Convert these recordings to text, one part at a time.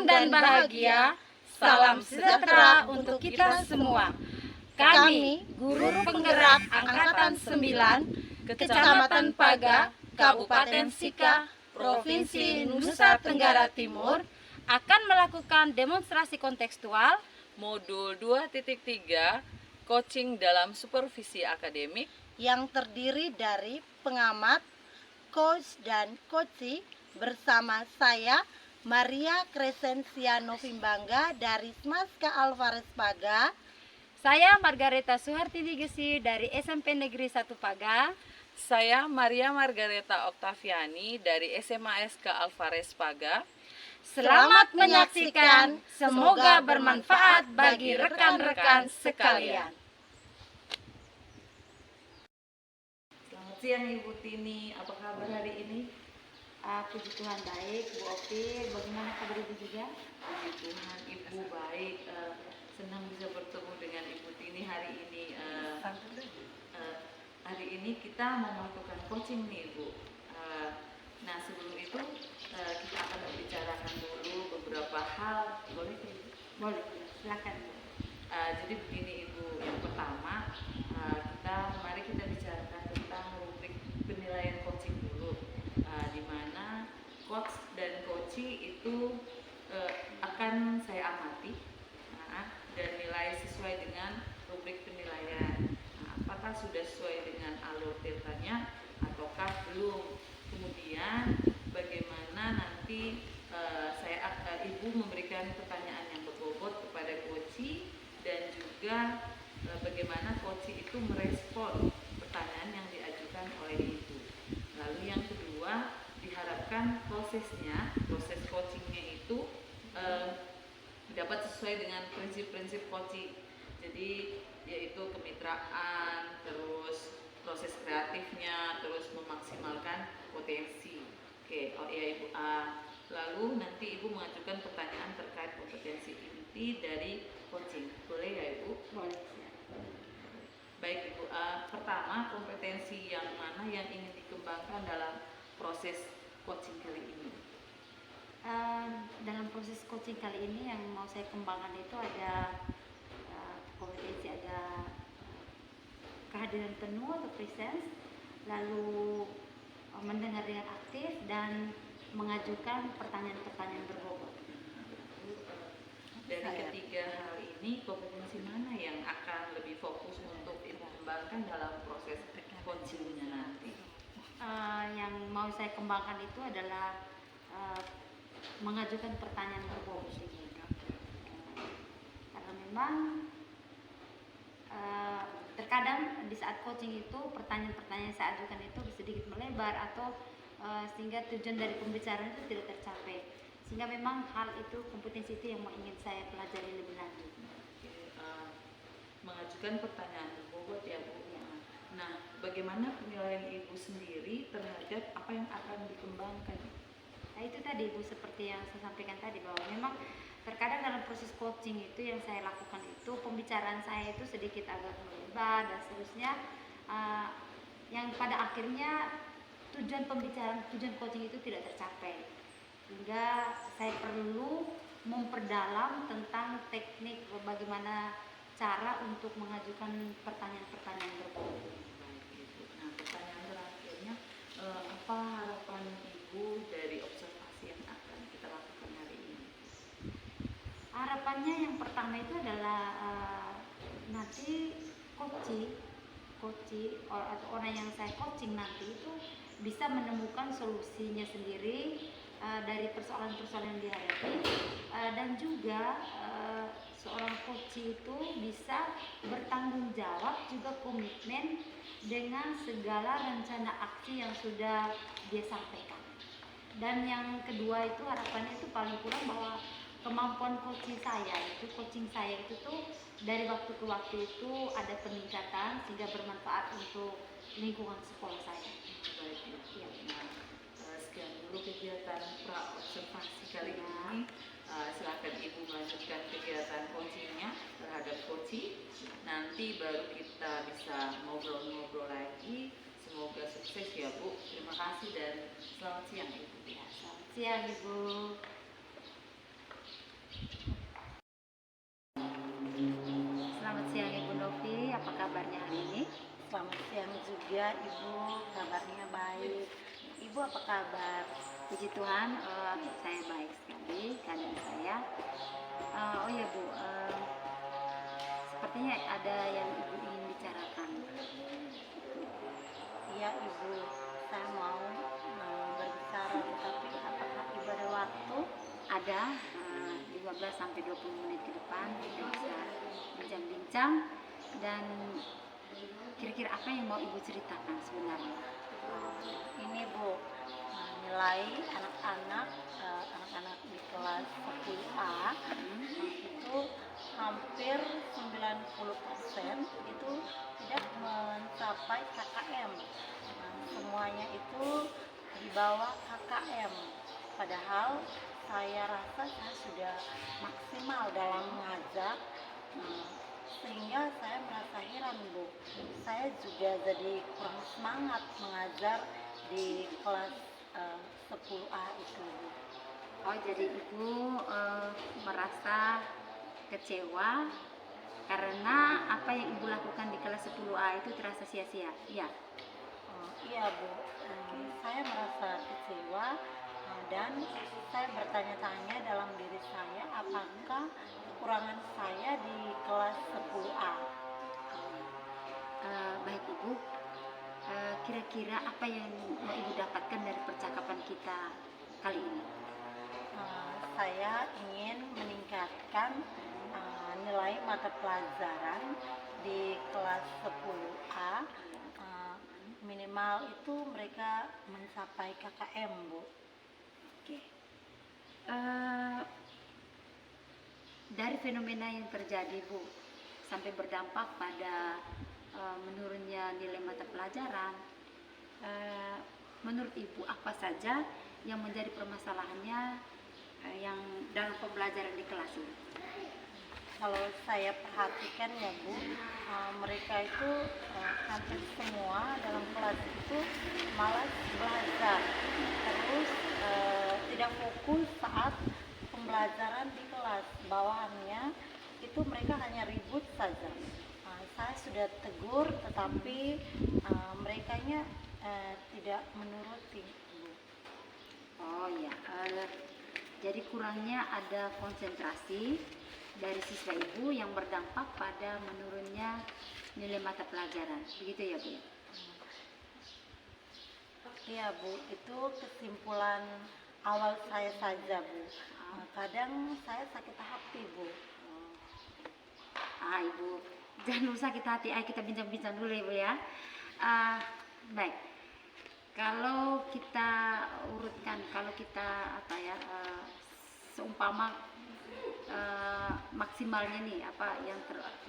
tenang dan bahagia. Salam sejahtera untuk kita semua. Kami, guru penggerak Angkatan 9, Kecamatan Paga, Kabupaten Sika, Provinsi Nusa Tenggara Timur, akan melakukan demonstrasi kontekstual Modul 2.3 Coaching dalam Supervisi Akademik yang terdiri dari pengamat, coach, dan coachee bersama saya, Maria Crescencia Novimbangga dari Smaska Alvarez Paga. Saya Margareta Suhartini Gesi dari SMP Negeri 1 Paga. Saya Maria Margareta Oktaviani dari SMA SK Alvarez Paga. Selamat menyaksikan, semoga bermanfaat bagi rekan-rekan sekalian. Selamat siang Ibu Tini, apa kabar hari ini? Puji Tuhan baik, Bu Opi. Bagaimana kabar Ibu juga? Puji Tuhan, Ibu baik. Senang bisa bertemu dengan Ibu Tini hari ini. Hari ini kita mau melakukan coaching nih Ibu. Nah sebelum itu kita akan membicarakan dulu beberapa hal. Boleh Ibu? Boleh, silakan. Jadi begini Ibu, yang pertama mari kita bicarakan tentang rubrik penilaian coaching dulu, di mana coach dan coachee itu akan saya amati dan nilai sesuai dengan rubrik penilaian. Apakah sudah sesuai dengan alur deltanya ataukah belum? Kemudian bagaimana nanti Ibu memberikan pertanyaan yang berbobot kepada coachee dan juga bagaimana coachee itu merespon pertanyaan yang diajukan oleh Ibu. Lalu yang kedua, diharapkan proses coachingnya itu dapat sesuai dengan prinsip-prinsip coaching. Jadi yaitu kemitraan, terus proses kreatifnya, terus memaksimalkan potensi. Oke, oh ya Ibu. Lalu nanti Ibu mengajukan pertanyaan terkait kompetensi inti dari coaching. Boleh ya Ibu? Boleh. Baik Ibu. Pertama, kompetensi yang mana yang ingin dikembangkan dalam proses coaching kali ini? Dalam proses coaching kali ini yang mau saya kembangkan itu ada kompetensi, ada kehadiran penuh atau presence, lalu mendengar dengan aktif dan mengajukan pertanyaan-pertanyaan berbobot. Dari ketiga hal ini, kompetensi mana yang akan lebih fokus untuk Ibu kembangkan dalam proses coachingnya nanti? Yang mau saya kembangkan itu adalah mengajukan pertanyaan berbobot ini. Karena memang terkadang di saat coaching itu pertanyaan-pertanyaan yang saya ajukan itu sedikit melebar atau sehingga tujuan dari pembicaraan itu tidak tercapai, sehingga memang hal itu, kompetensi itu yang mau ingin saya pelajari lebih lanjut. Mengajukan pertanyaan berbobot ya Bu. Nah, bagaimana penilaian Ibu sendiri terhadap apa yang akan dikembangkan? Nah itu tadi Bu, seperti yang saya sampaikan tadi, bahwa memang terkadang dalam proses coaching itu yang saya lakukan itu pembicaraan saya itu sedikit agak melebar dan seterusnya, yang pada akhirnya tujuan coaching itu tidak tercapai, sehingga saya perlu memperdalam tentang teknik bagaimana cara untuk mengajukan pertanyaan-pertanyaan berbobot. Nah, pertanyaan terakhirnya, apa harapan Ibu dari observasi yang akan kita lakukan hari ini? Harapannya yang pertama itu adalah nanti coachee atau orang yang saya coaching nanti itu bisa menemukan solusinya sendiri dari persoalan-persoalan yang dihadapi, dan juga seorang coachee itu bisa bertanggung jawab juga komitmen dengan segala rencana aksi yang sudah dia sampaikan. Dan yang kedua itu harapannya itu paling kurang bahwa kemampuan coaching saya itu tuh dari waktu ke waktu itu ada peningkatan sehingga bermanfaat untuk lingkungan sekolah saya. Baik ya. Nah, sekian dulu kegiatan pra-observasi kali ini. Silakan Ibu melanjutkan kegiatan coachingnya terhadap coachee. Nanti baru kita bisa ngobrol-ngobrol lagi. Semoga sukses ya Bu. Terima kasih dan selamat siang Ibu. Selamat siang Ibu. Ibu, kabarnya baik. Ibu apa kabar? Puji Tuhan, saya baik sekali keadaan saya. Oh ya Bu, sepertinya ada yang Ibu ingin bicarakan. Iya Ibu, saya mau berbicara, tetapi apakah Ibu ada waktu? Ada 15 sampai 20 menit ke depan kita bisa bincang-bincang, dan kira-kira apa yang mau Ibu ceritakan sebenarnya? Ini Bu, nilai anak-anak di kelas 10A itu hampir 90% itu tidak mencapai KKM. Semuanya itu di bawah KKM. Padahal saya rasa saya sudah maksimal dalam mengajar, sehingga saya merasa heran Bu. Saya juga jadi kurang semangat mengajar di kelas 10A itu Bu. Oh, jadi Ibu merasa kecewa karena apa yang Ibu lakukan di kelas 10A itu terasa sia-sia. Iya. Iya Bu, saya merasa kecewa, dan saya bertanya-tanya dalam diri saya apakah kekurangan saya di kelas 10A. Baik Ibu, kira-kira apa yang mau Ibu dapatkan dari percakapan kita kali ini? Saya ingin meningkatkan nilai mata pelajaran di kelas 10A, minimal itu mereka mencapai KKM Bu. Oke. Dari fenomena yang terjadi Bu, sampai berdampak pada menurunnya nilai mata pelajaran, menurut Ibu apa saja yang menjadi permasalahannya yang dalam pembelajaran di kelas ini? Kalau saya perhatikan ya Bu, mereka itu hampir semua dalam kelas itu malas belajar, terus tidak fokus saat pembelajaran di kelas. Bawahannya itu mereka hanya ribut saja. Saya sudah tegur, tetapi merekanya tidak menuruti Bu. Oh ya, jadi kurangnya ada konsentrasi dari siswa Ibu yang berdampak pada menurunnya nilai mata pelajaran. Begitu ya Bu? Iya Bu, itu kesimpulan awal saya saja Bu. Kadang saya sakit hati Bu. Ibu, jangan usah sakit hati. Ayo kita bincang-bincang dulu Ibu ya. Baik. Kalau kita urutkan, kalau kita seumpama maksimalnya nih yang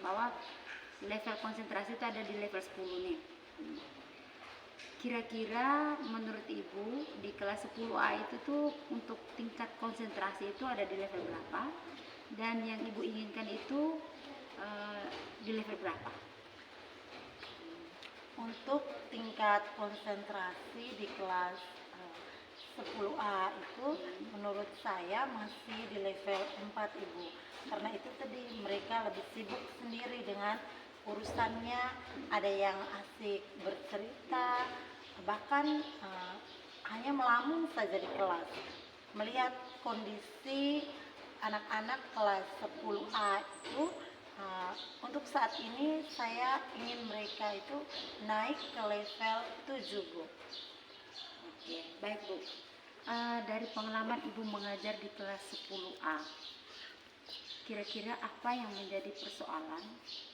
bahwa level konsentrasi itu ada di level 10 nih. Kira-kira menurut Ibu di kelas 10A itu tuh untuk tingkat konsentrasi itu ada di level berapa, dan yang Ibu inginkan itu di level berapa? Untuk tingkat konsentrasi di kelas 10A itu menurut saya masih di level 4 Ibu. Karena itu tadi mereka lebih sibuk sendiri dengan urusannya, ada yang asik bercerita, bahkan hanya melamun saja di kelas. Melihat kondisi anak-anak kelas 10A itu, untuk saat ini saya ingin mereka itu naik ke level 7 Bu. Oke, baik Bu. Dari pengalaman Ibu mengajar di kelas 10A, kira-kira apa yang menjadi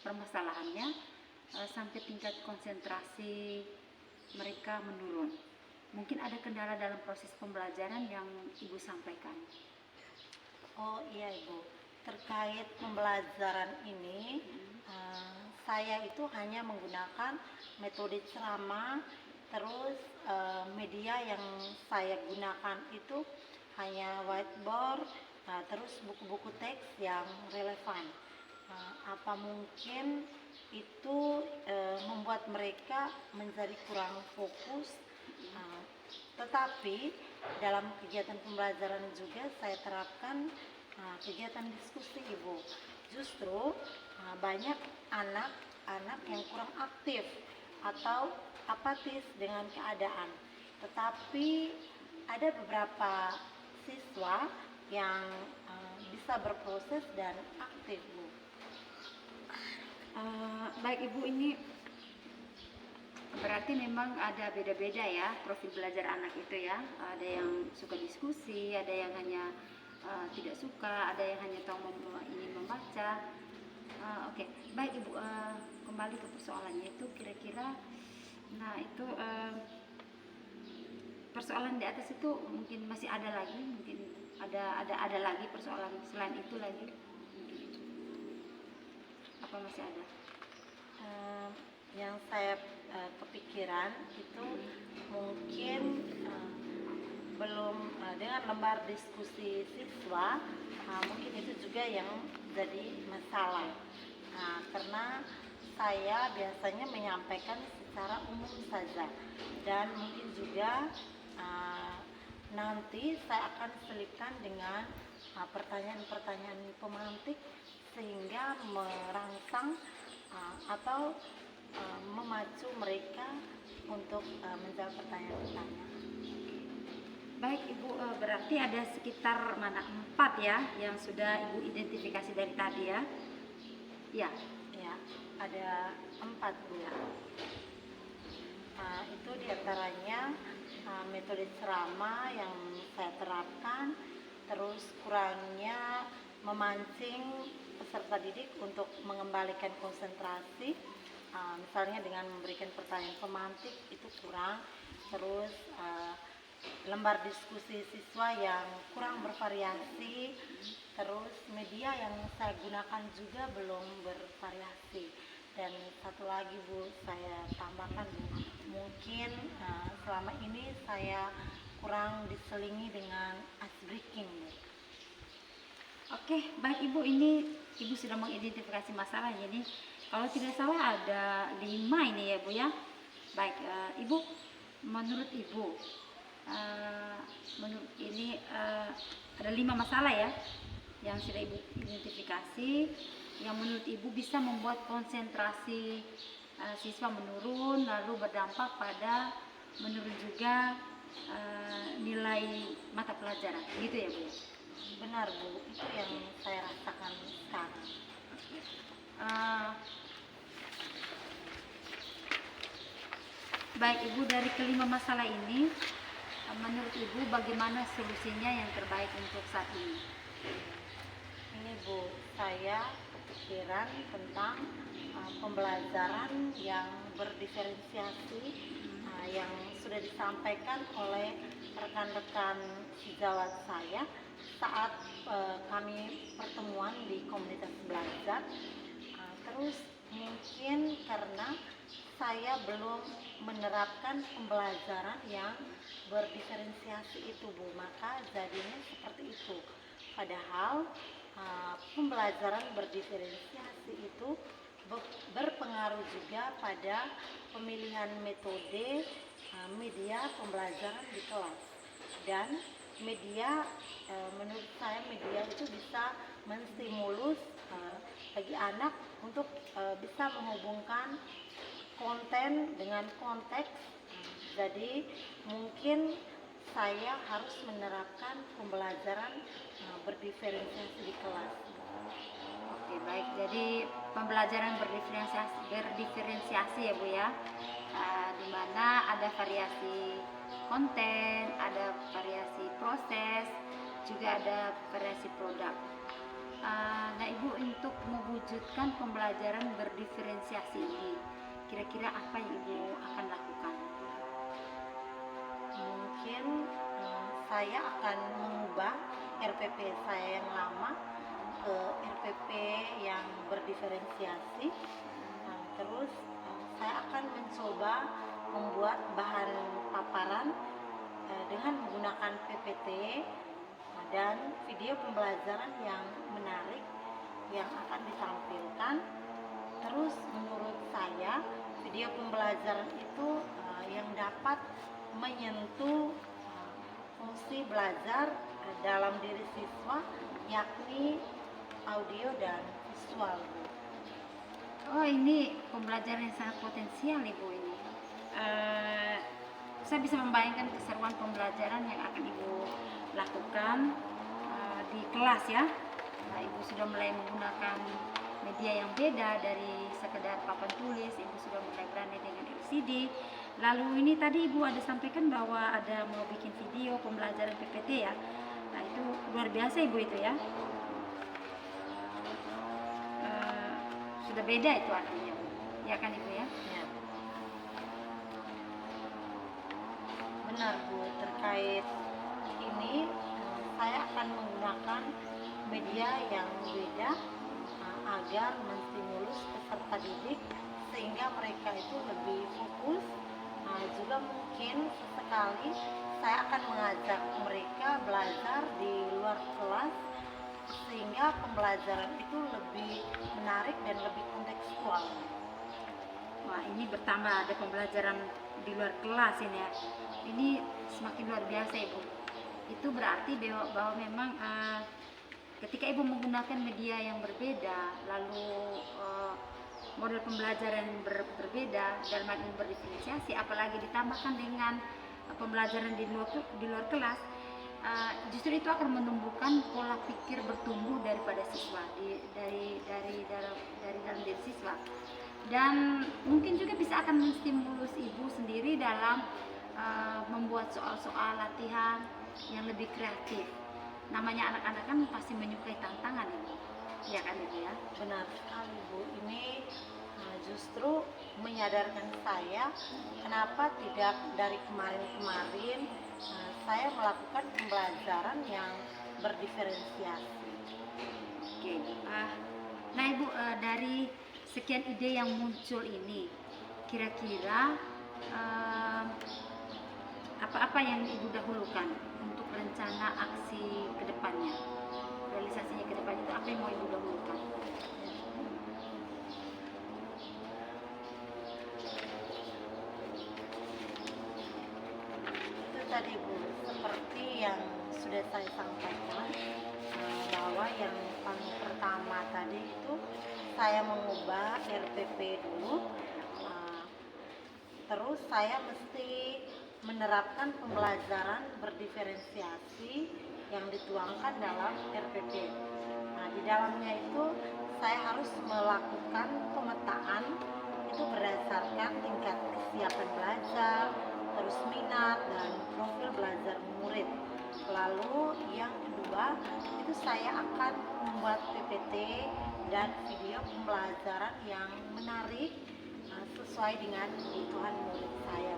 permasalahannya sampai tingkat konsentrasi mereka menurun? Mungkin ada kendala dalam proses pembelajaran yang Ibu sampaikan. Oh iya Ibu, terkait pembelajaran ini saya itu hanya menggunakan metode ceramah, terus media yang saya gunakan itu hanya whiteboard, terus buku-buku teks yang relevan. Apa mungkin itu membuat mereka menjadi kurang fokus, tetapi dalam kegiatan pembelajaran juga saya terapkan kegiatan diskusi Ibu. Justru banyak anak-anak yang kurang aktif atau apatis dengan keadaan. Tetapi ada beberapa siswa yang bisa berproses dan aktif, Bu. Baik Ibu, ini berarti memang ada beda-beda ya profil belajar anak itu ya. Ada yang suka diskusi, ada yang hanya tidak suka, ada yang hanya tahu ingin membaca. Oke, baik Ibu, kembali ke persoalannya itu kira-kira, nah itu persoalan di atas itu mungkin masih ada lagi, mungkin ada lagi persoalan selain itu lagi, mungkin apa masih ada? Yang saya kepikiran itu mungkin belum dengan lembar diskusi siswa, mungkin itu juga yang jadi masalah. Karena saya biasanya menyampaikan secara umum saja, dan mungkin juga nanti saya akan selipkan dengan pertanyaan-pertanyaan pemantik sehingga merangsang atau memacu mereka untuk menjawab pertanyaan-pertanyaan. Baik Ibu, berarti ada sekitar 4 ya yang sudah Ibu identifikasi dari tadi ya? Ya. Ya, ada 4, Bu. Itu diantaranya metode ceramah yang saya terapkan, terus kurangnya memancing peserta didik untuk mengembalikan konsentrasi, misalnya dengan memberikan pertanyaan pemantik itu kurang, terus lembar diskusi siswa yang kurang bervariasi, terus media yang saya gunakan juga belum bervariasi. Dan satu lagi, Bu, saya tambahkan, Bu, mungkin selama ini saya kurang diselingi dengan ice breaking, Bu. Oke, baik Ibu, ini Ibu sudah mengidentifikasi masalah. Jadi kalau tidak salah ada 5 ini ya Bu ya. Baik, Ibu, menurut Ibu ini ada 5 masalah ya yang sudah Ibu identifikasi, yang menurut Ibu bisa membuat konsentrasi siswa menurun, lalu berdampak pada menurun juga nilai mata pelajaran, gitu ya Bu? Benar, Bu, itu yang saya rasakan sekarang. Baik Ibu, dari kelima masalah ini menurut Ibu bagaimana solusinya yang terbaik untuk saat ini? Ini, Bu, saya kepikiran tentang pembelajaran yang berdiferensiasi yang sudah disampaikan oleh rekan-rekan sejawat saya saat kami pertemuan di komunitas belajar. Terus mungkin karena saya belum menerapkan pembelajaran yang berdiferensiasi itu, Bu, maka jadinya seperti itu. Padahal pembelajaran berdiferensiasi itu berpengaruh juga pada pemilihan metode media pembelajaran di kelas. Dan media, menurut saya media itu bisa menstimulus bagi anak untuk bisa menghubungkan konten dengan konteks. Jadi mungkin saya harus menerapkan pembelajaran berdiferensiasi di kelas. Oke, baik. Jadi pembelajaran berdiferensiasi ya Bu ya, di mana ada variasi konten, ada variasi proses, juga ada variasi produk. Nah Ibu, untuk mewujudkan pembelajaran berdiferensiasi ini, kira-kira apa yang Ibu akan lakukan? Mungkin saya akan mengubah RPP saya yang lama ke RPP yang berdiferensiasi. Terus saya akan mencoba membuat bahan paparan dengan menggunakan PPT dan video pembelajaran yang menarik yang akan ditampilkan. Terus menurut saya video pembelajaran itu yang dapat menyentuh fungsi belajar dalam diri siswa, yakni audio dan visual, Bu. Oh, ini pembelajaran yang sangat potensial Ibu ini. eh, saya bisa membayangkan keseruan pembelajaran yang akan Ibu lakukan di kelas ya. Nah, Ibu sudah mulai menggunakan media yang beda dari sekedar papan tulis, Ibu sudah mulai berani dengan LCD. Lalu ini tadi Ibu ada sampaikan bahwa ada mau bikin video pembelajaran PPT ya. Nah, itu luar biasa Ibu itu ya. Sudah beda itu artinya, ya kan Ibu ya? Ya. Benar Bu, terkait ini saya akan menggunakan media yang beda agar menstimulus peserta didik sehingga mereka itu lebih fokus. Juga mungkin sesekali saya akan mengajak mereka belajar di luar kelas sehingga pembelajaran itu lebih menarik dan lebih kontekstual. Wah, ini bertambah ada pembelajaran di luar kelas ini ya. Ini semakin luar biasa Ibu. Itu berarti bahwa memang ketika Ibu menggunakan media yang berbeda, lalu model pembelajaran yang berbeda dalam hal ini berdiferensiasi, apalagi ditambahkan dengan pembelajaran di luar kelas, justru itu akan menumbuhkan pola pikir bertumbuh daripada siswa dari dalam diri siswa, dan mungkin juga bisa akan menstimulus Ibu sendiri dalam membuat soal-soal latihan yang lebih kreatif. Namanya anak-anak kan pasti menyukai tantangan Ibu, ya kan Ibu ya? Benar sekali Bu, ini justru menyadarkan saya kenapa tidak dari kemarin-kemarin saya melakukan pembelajaran yang berdiferensiasi. Oke. Nah Ibu, dari sekian ide yang muncul ini, kira-kira apa-apa yang Ibu dahulukan untuk rencana aksi kedepannya, realisasinya ke depan itu apa yang mau Ibu dahulukan? Itu tadi Bu, seperti yang sudah saya sampaikan bahwa yang paling pertama tadi itu saya mengubah RPP dulu, terus saya mesti menerapkan pembelajaran berdiferensiasi yang dituangkan dalam RPP. Nah, di dalamnya itu saya harus melakukan pemetaan itu berdasarkan tingkat kesiapan belajar, terus minat dan profil belajar murid. Lalu yang kedua itu saya akan membuat PPT dan video pembelajaran yang menarik sesuai dengan kebutuhan murid saya.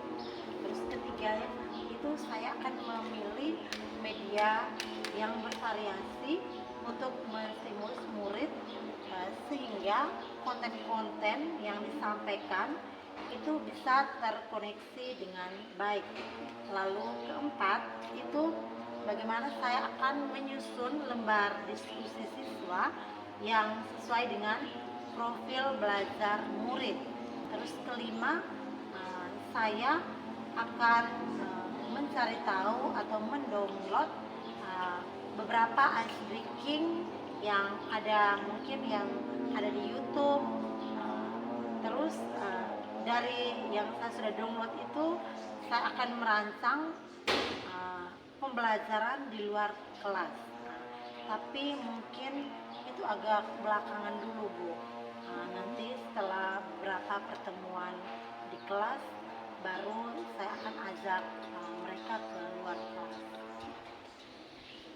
Terus ketiga itu saya akan memilih media yang bervariasi untuk menstimulus murid sehingga konten-konten yang disampaikan itu bisa terkoneksi dengan baik. Lalu keempat itu bagaimana saya akan menyusun lembar diskusi siswa yang sesuai dengan profil belajar murid. Terus kelima, saya akan mencari tahu atau mendownload beberapa ice breaking yang ada mungkin yang ada di YouTube. Terus dari yang saya sudah download itu saya akan merancang pembelajaran di luar kelas. Tapi mungkin itu agak belakangan dulu Bu. Nanti setelah beberapa pertemuan di kelas baru saya akan ajak mereka ke luar kelas.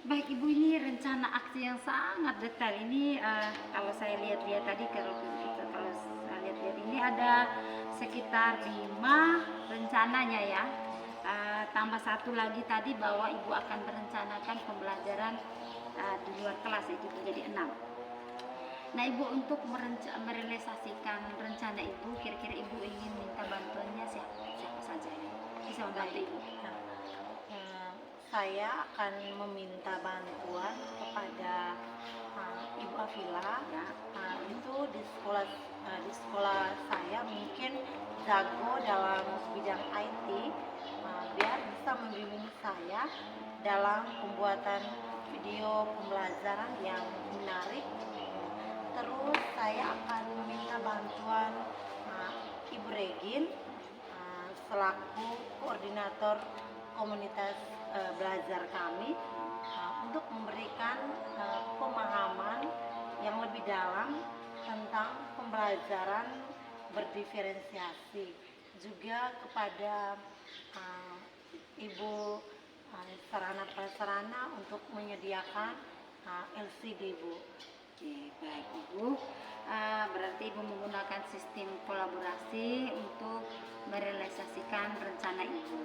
Baik Ibu, ini rencana aksi yang sangat detail. Ini kalau saya lihat-lihat tadi, kalau saya lihat-lihat ini ada sekitar 5 rencananya ya. Tambah satu lagi tadi bahwa Ibu akan merencanakan pembelajaran di luar kelas, itu menjadi 6. Nah Ibu, untuk merealisasikan rencana Ibu, kira-kira Ibu ingin minta bantuannya siapa saja ya? Bisa membantu Ibu? Saya akan meminta bantuan kepada Ibu Afila. Itu di sekolah saya mungkin jago dalam bidang IT, biar bisa membimbing saya dalam pembuatan video pembelajaran yang menarik. Terus saya akan meminta bantuan Ibu Regin selaku koordinator komunitas belajar kami untuk memberikan pemahaman yang lebih dalam tentang pembelajaran berdiferensiasi, juga kepada ibu sarana prasarana untuk menyediakan LCD, Bu. Oke, baik Ibu. Berarti Ibu menggunakan sistem kolaborasi untuk merealisasikan rencana Ibu.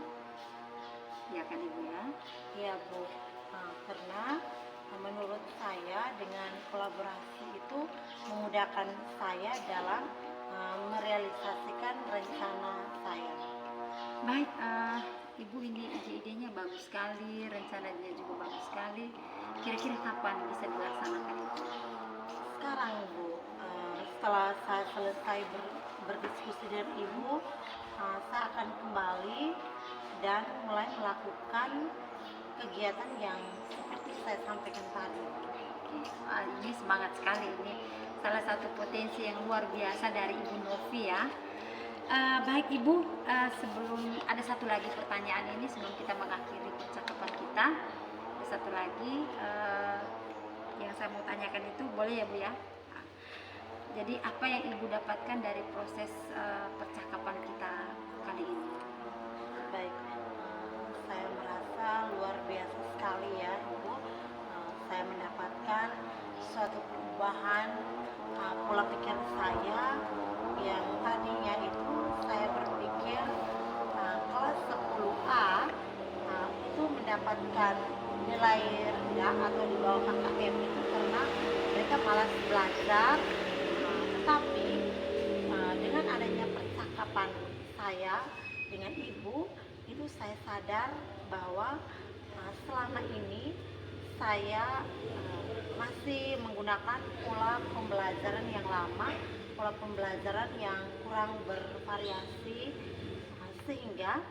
Ya kan Ibu ya? Iya, Bu. Karena menurut saya dengan kolaborasi itu memudahkan saya dalam merealisasikan rencana saya. Baik, Ibu, ini ide-idenya bagus sekali, rencananya juga bagus sekali. Kira-kira kapan bisa dilaksanakan itu? Sekarang, Bu, setelah saya selesai berdiskusi dengan Ibu, saya akan kembali dan mulai melakukan kegiatan yang seperti saya sampaikan tadi. Ini semangat sekali, ini salah satu potensi yang luar biasa dari Ibu Novi ya. Baik Ibu, sebelum ada satu lagi pertanyaan ini sebelum kita mengakhiri percakapan kita, ada satu lagi yang saya mau tanyakan itu, boleh ya Bu ya? Nah, jadi apa yang Ibu dapatkan dari proses percakapan kita kali ini? Baik, saya merasa luar biasa sekali ya, Ibu. Saya mendapatkan suatu perubahan pola pikir saya yang tadinya itu saya berpikir kelas 10A itu mendapatkan nilai rendah atau di bawah KKM itu karena mereka malas belajar. Tetapi dengan adanya percakapan saya dengan Ibu, itu saya sadar bahwa selama ini saya masih menggunakan pola pembelajaran yang lama, pola pembelajaran yang kurang bervariasi, sehingga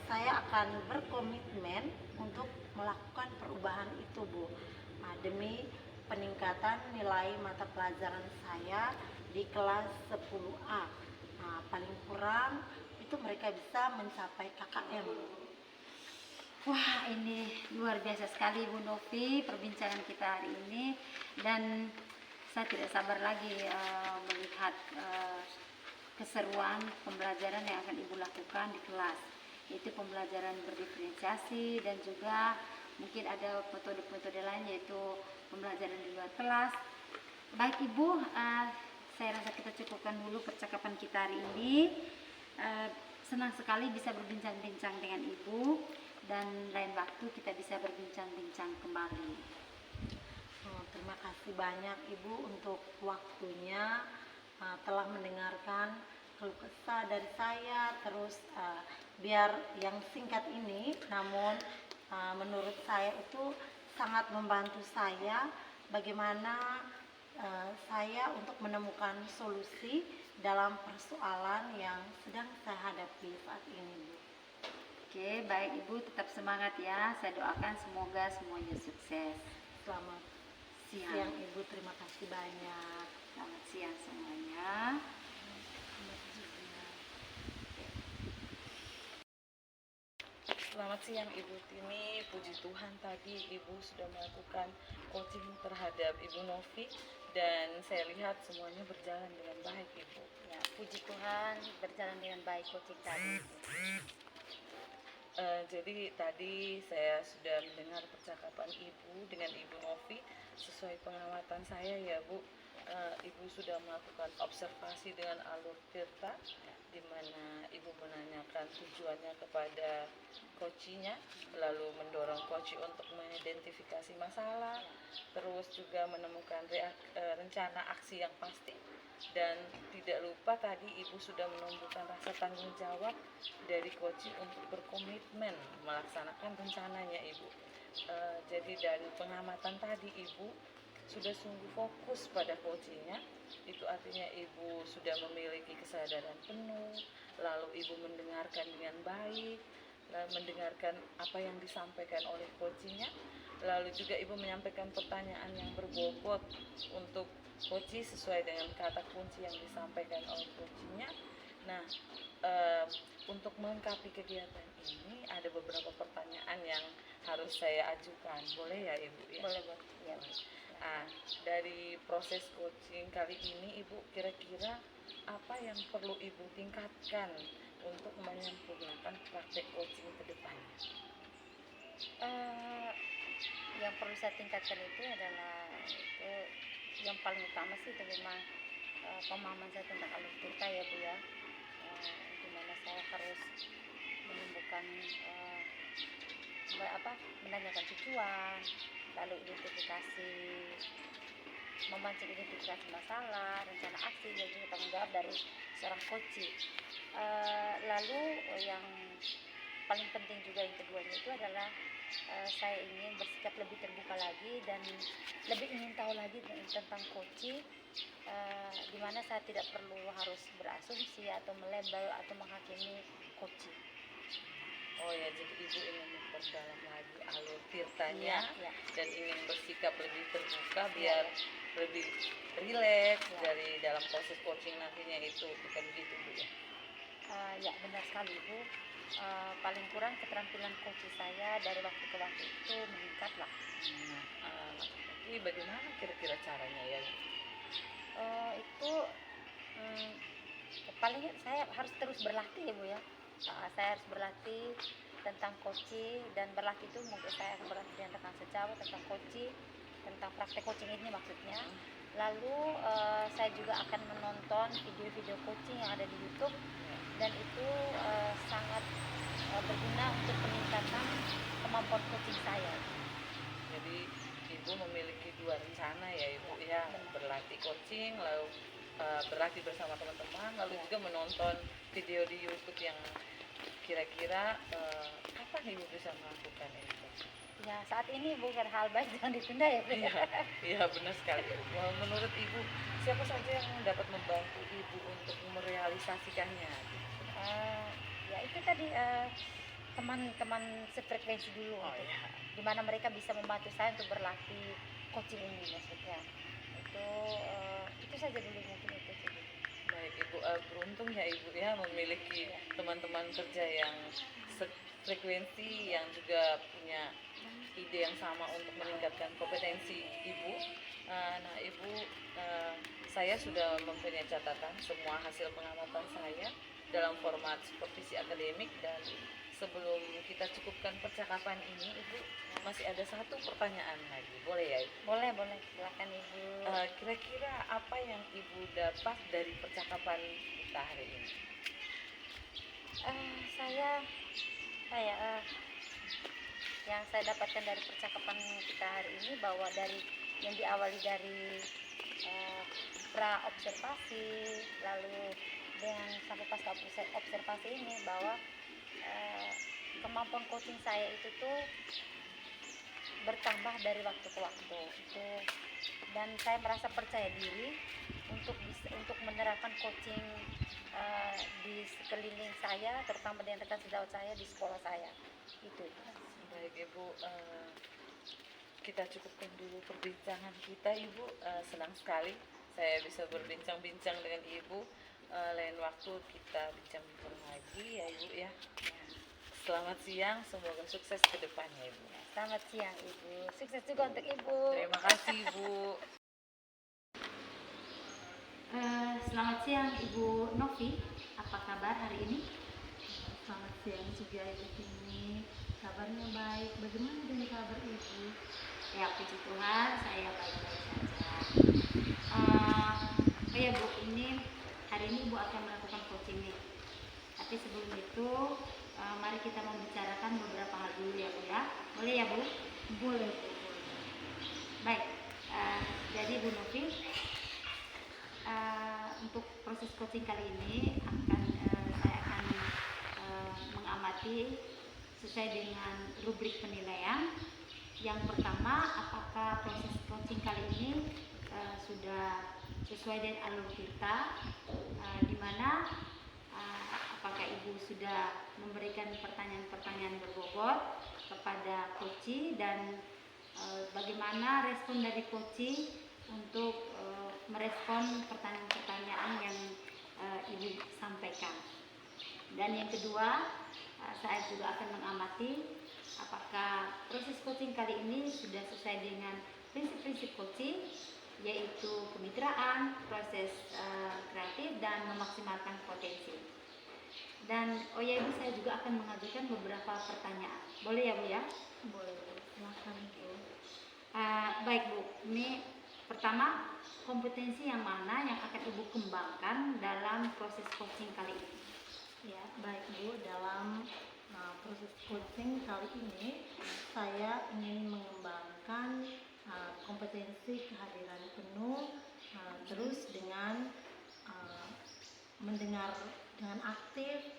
saya akan berkomitmen untuk melakukan perubahan itu, Bu, demi peningkatan nilai mata pelajaran saya di kelas 10A. Paling kurang itu mereka bisa mencapai KKM. Wah, ini luar biasa sekali Bu Novi perbincangan kita hari ini, dan saya tidak sabar lagi melihat keseruan pembelajaran yang akan Ibu lakukan di kelas, yaitu pembelajaran berdiferensiasi dan juga mungkin ada metode-metode lain yaitu pembelajaran di luar kelas. Baik Ibu, saya rasa kita cukupkan dulu percakapan kita hari ini. Senang sekali bisa berbincang-bincang dengan Ibu, dan lain waktu kita bisa berbincang-bincang kembali. Terima kasih banyak Ibu untuk waktunya, telah mendengarkan keluh kesah dari saya. Terus biar yang singkat ini, namun menurut saya itu sangat membantu saya bagaimana saya untuk menemukan solusi dalam persoalan yang sedang saya hadapi saat ini, Bu. Oke, baik Ibu, tetap semangat ya. Saya doakan semoga semuanya sukses. Selamat Siang. siang Ibu, terima kasih banyak. Selamat siang semuanya. Selamat siang Ibu Tini, puji Tuhan tadi Ibu sudah melakukan coaching terhadap Ibu Novi dan saya lihat semuanya berjalan dengan baik Ibu. Ya, puji Tuhan berjalan dengan baik coaching tadi. Jadi tadi saya sudah mendengar percakapan Ibu dengan Ibu Novi. Sesuai pengamatan saya ya Bu, Ibu sudah melakukan observasi dengan alur tirta, di mana Ibu menanyakan tujuannya kepada coachnya, lalu mendorong coach untuk mengidentifikasi masalah, terus juga menemukan rencana aksi yang pasti. Dan tidak lupa tadi Ibu sudah menumbuhkan rasa tanggung jawab dari coach untuk berkomitmen melaksanakan rencananya Ibu. Jadi dari pengamatan tadi Ibu sudah sungguh fokus pada coachingnya. Itu artinya Ibu sudah memiliki kesadaran penuh, lalu Ibu mendengarkan dengan baik, lalu mendengarkan apa yang disampaikan oleh coachingnya, lalu juga Ibu menyampaikan pertanyaan yang berbobot untuk coach sesuai dengan kata kunci yang disampaikan oleh coachingnya, Nah, untuk melengkapi kegiatan ini ada beberapa pertanyaan yang harus saya ajukan. Boleh ya Ibu? Ya? Boleh, boleh. Ya. Nah, dari proses coaching kali ini Ibu kira-kira apa yang perlu Ibu tingkatkan untuk menyempurnakan praktek coaching ke depannya? Yang perlu saya tingkatkan itu adalah itu yang paling utama sih itu memang pemahaman saya tentang alur tirta ya Bu ya. Di mana saya harus menemukan menanyakan tujuan, lalu memancing identifikasi masalah, rencana aksi, dan juga tanggung jawab dari seorang coach. Lalu yang paling penting juga yang keduanya itu adalah saya ingin bersikap lebih terbuka lagi dan lebih ingin tahu lagi tentang coaching, di mana saya tidak perlu harus berasumsi atau melabel atau menghakimi coaching. Oh ya, jadi Ibu ingin memperdalam lagi alur tirtanya Iya. dan ingin bersikap lebih terbuka biar lebih rileks dari dalam proses coaching nantinya itu, bukan begitu Bu ya? Ya benar sekali Bu. Paling kurang keterampilan coaching saya dari waktu ke waktu itu meningkat lah. Tapi bagaimana kira-kira caranya ya? Itu paling saya harus terus berlatih ya Bu ya. Saya harus berlatih tentang coaching, dan berlatih itu mungkin saya akan berlatih dengan rekan sejawat tentang coaching, tentang praktek coaching ini maksudnya. Lalu saya juga akan menonton video-video coaching yang ada di YouTube, dan itu sangat berguna untuk peningkatan kemampuan coaching saya. Jadi Ibu memiliki dua rencana ya Ibu ya, berlatih coaching, lalu berlatih bersama teman-teman, lalu juga menonton video di YouTube yang kira-kira kapan Ibu bisa melakukan itu? Ya saat ini bukan hal baik, jangan ditunda ya Bu. Iya benar sekali. Menurut Ibu siapa saja yang dapat membantu Ibu untuk merealisasikannya? Ya itu tadi teman-teman sefrekuensi dulu, di mana mereka bisa membantu saya untuk berlatih coaching ini maksudnya. Itu saja dulu mungkin itu sih. Baik Ibu, beruntung ya Ibu ya memiliki teman-teman kerja yang frekuensi yang juga punya ide yang sama untuk meningkatkan kompetensi Ibu. Nah Ibu, saya sudah mempunyai catatan semua hasil pengamatan saya dalam format supervisi akademik, dan sebelum kita cukupkan percakapan ini Ibu, masih ada satu pertanyaan lagi, boleh ya Ibu? Boleh, silakan Ibu. Kira-kira apa yang Ibu dapat dari percakapan kita hari ini? Yang saya dapatkan dari percakapan kita hari ini, bahwa dari yang diawali dari pra observasi, lalu dengan sampai pasca observasi ini, bahwa kemampuan coaching saya itu tuh bertambah dari waktu ke waktu itu, dan saya merasa percaya diri untuk menerapkan coaching di sekeliling saya, terutama dengan rekan sejawat saya di sekolah saya itu. Baik Ibu, kita cukupkan dulu perbincangan kita Ibu. Senang sekali saya bisa berbincang-bincang dengan Ibu. Lain waktu kita bincang-bincang lagi ya Ibu ya. Selamat siang, semoga sukses ke depannya Ibu. Selamat siang Ibu, sukses juga untuk Ibu. Terima kasih Ibu. Selamat siang Ibu Novi, apa kabar hari ini? Selamat siang juga Ibu Tini, kabarnya baik. Bagaimana dengan kabar Ibu? Ya puji Tuhan, saya baik-baik saja. Ya Bu, hari ini Ibu akan melakukan coaching nih. Tapi sebelum itu, mari kita membicarakan beberapa hal dulu ya Bu ya. Boleh ya Bu? Boleh. Baik, jadi Bu Novi, untuk proses coaching kali ini saya akan mengamati sesuai dengan rubrik penilaian. Yang pertama, apakah proses coaching kali ini sudah sesuai dengan alur tirta, di mana apakah Ibu sudah memberikan pertanyaan-pertanyaan berbobot kepada coaching, dan bagaimana respon dari coaching untuk merespon pertanyaan-pertanyaan yang Ibu sampaikan. Dan yang kedua, saya juga akan mengamati apakah proses coaching kali ini sudah sesuai dengan prinsip-prinsip coaching, yaitu kemitraan, proses kreatif, dan memaksimalkan potensi. Dan oh ya Ibu, saya juga akan mengajukan beberapa pertanyaan. Boleh ya Bu ya? Boleh, silakan Bu. Baik Bu, ini pertama, kompetensi yang mana yang akan Ibu kembangkan dalam proses coaching kali ini? Ya, baik Bu, dalam proses coaching kali ini saya ingin mengembangkan kompetensi kehadiran penuh, terus dengan mendengar dengan aktif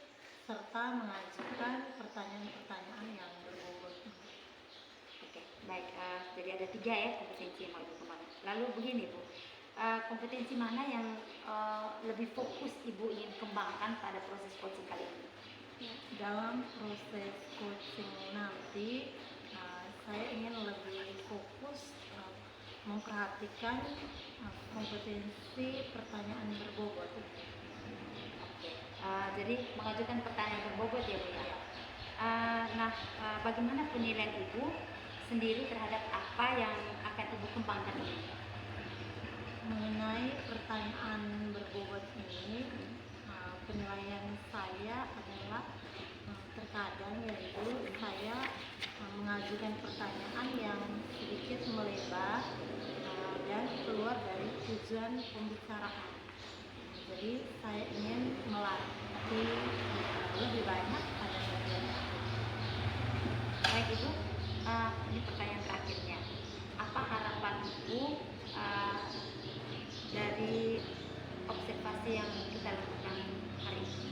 serta mengajukan pertanyaan-pertanyaan yang berbobot. Oke, baik. Jadi ada 3 ya kompetensi yang mau Ibu kembangkan. Lalu begini Bu, kompetensi mana yang lebih fokus Ibu ingin kembangkan pada proses coaching kali ini? Dalam proses coaching nanti saya ingin lebih fokus memperhatikan kompetensi pertanyaan berbobot. Jadi mengajukan pertanyaan berbobot ya Bu ya. Bagaimana penilaian Ibu sendiri terhadap apa yang akan Ibu kembangkan ini? Mengenai pertanyaan berbobot ini, penilaian saya adalah terkadang yaitu saya mengajukan pertanyaan yang sedikit melebar dan keluar dari tujuan pembicaraan. Jadi saya ingin melatih lebih banyak pada bagian itu. Baik Ibu, ini pertanyaan terakhirnya. Apa harapan Ibu dari observasi yang kita lakukan hari ini?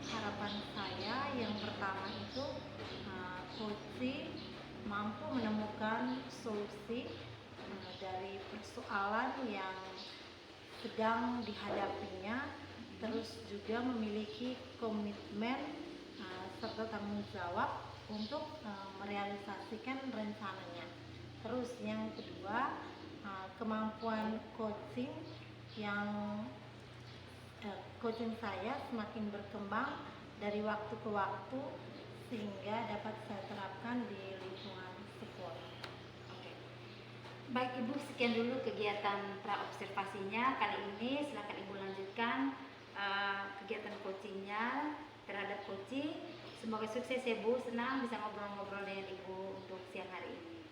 Harapan saya yang pertama itu coaching mampu menemukan solusi dari persoalan yang sedang dihadapinya, terus juga memiliki komitmen serta tanggung jawab untuk merealisasikan rencananya. Terus yang kedua, kemampuan coaching saya semakin berkembang dari waktu ke waktu sehingga dapat saya terapkan di lingkungan sekolah. Baik Ibu, sekian dulu kegiatan praobservasinya kali ini. Silakan Ibu lanjutkan kegiatan coachingnya terhadap coaching. Semoga sukses ya Bu, senang bisa ngobrol-ngobrol dengan Ibu untuk siang hari ini.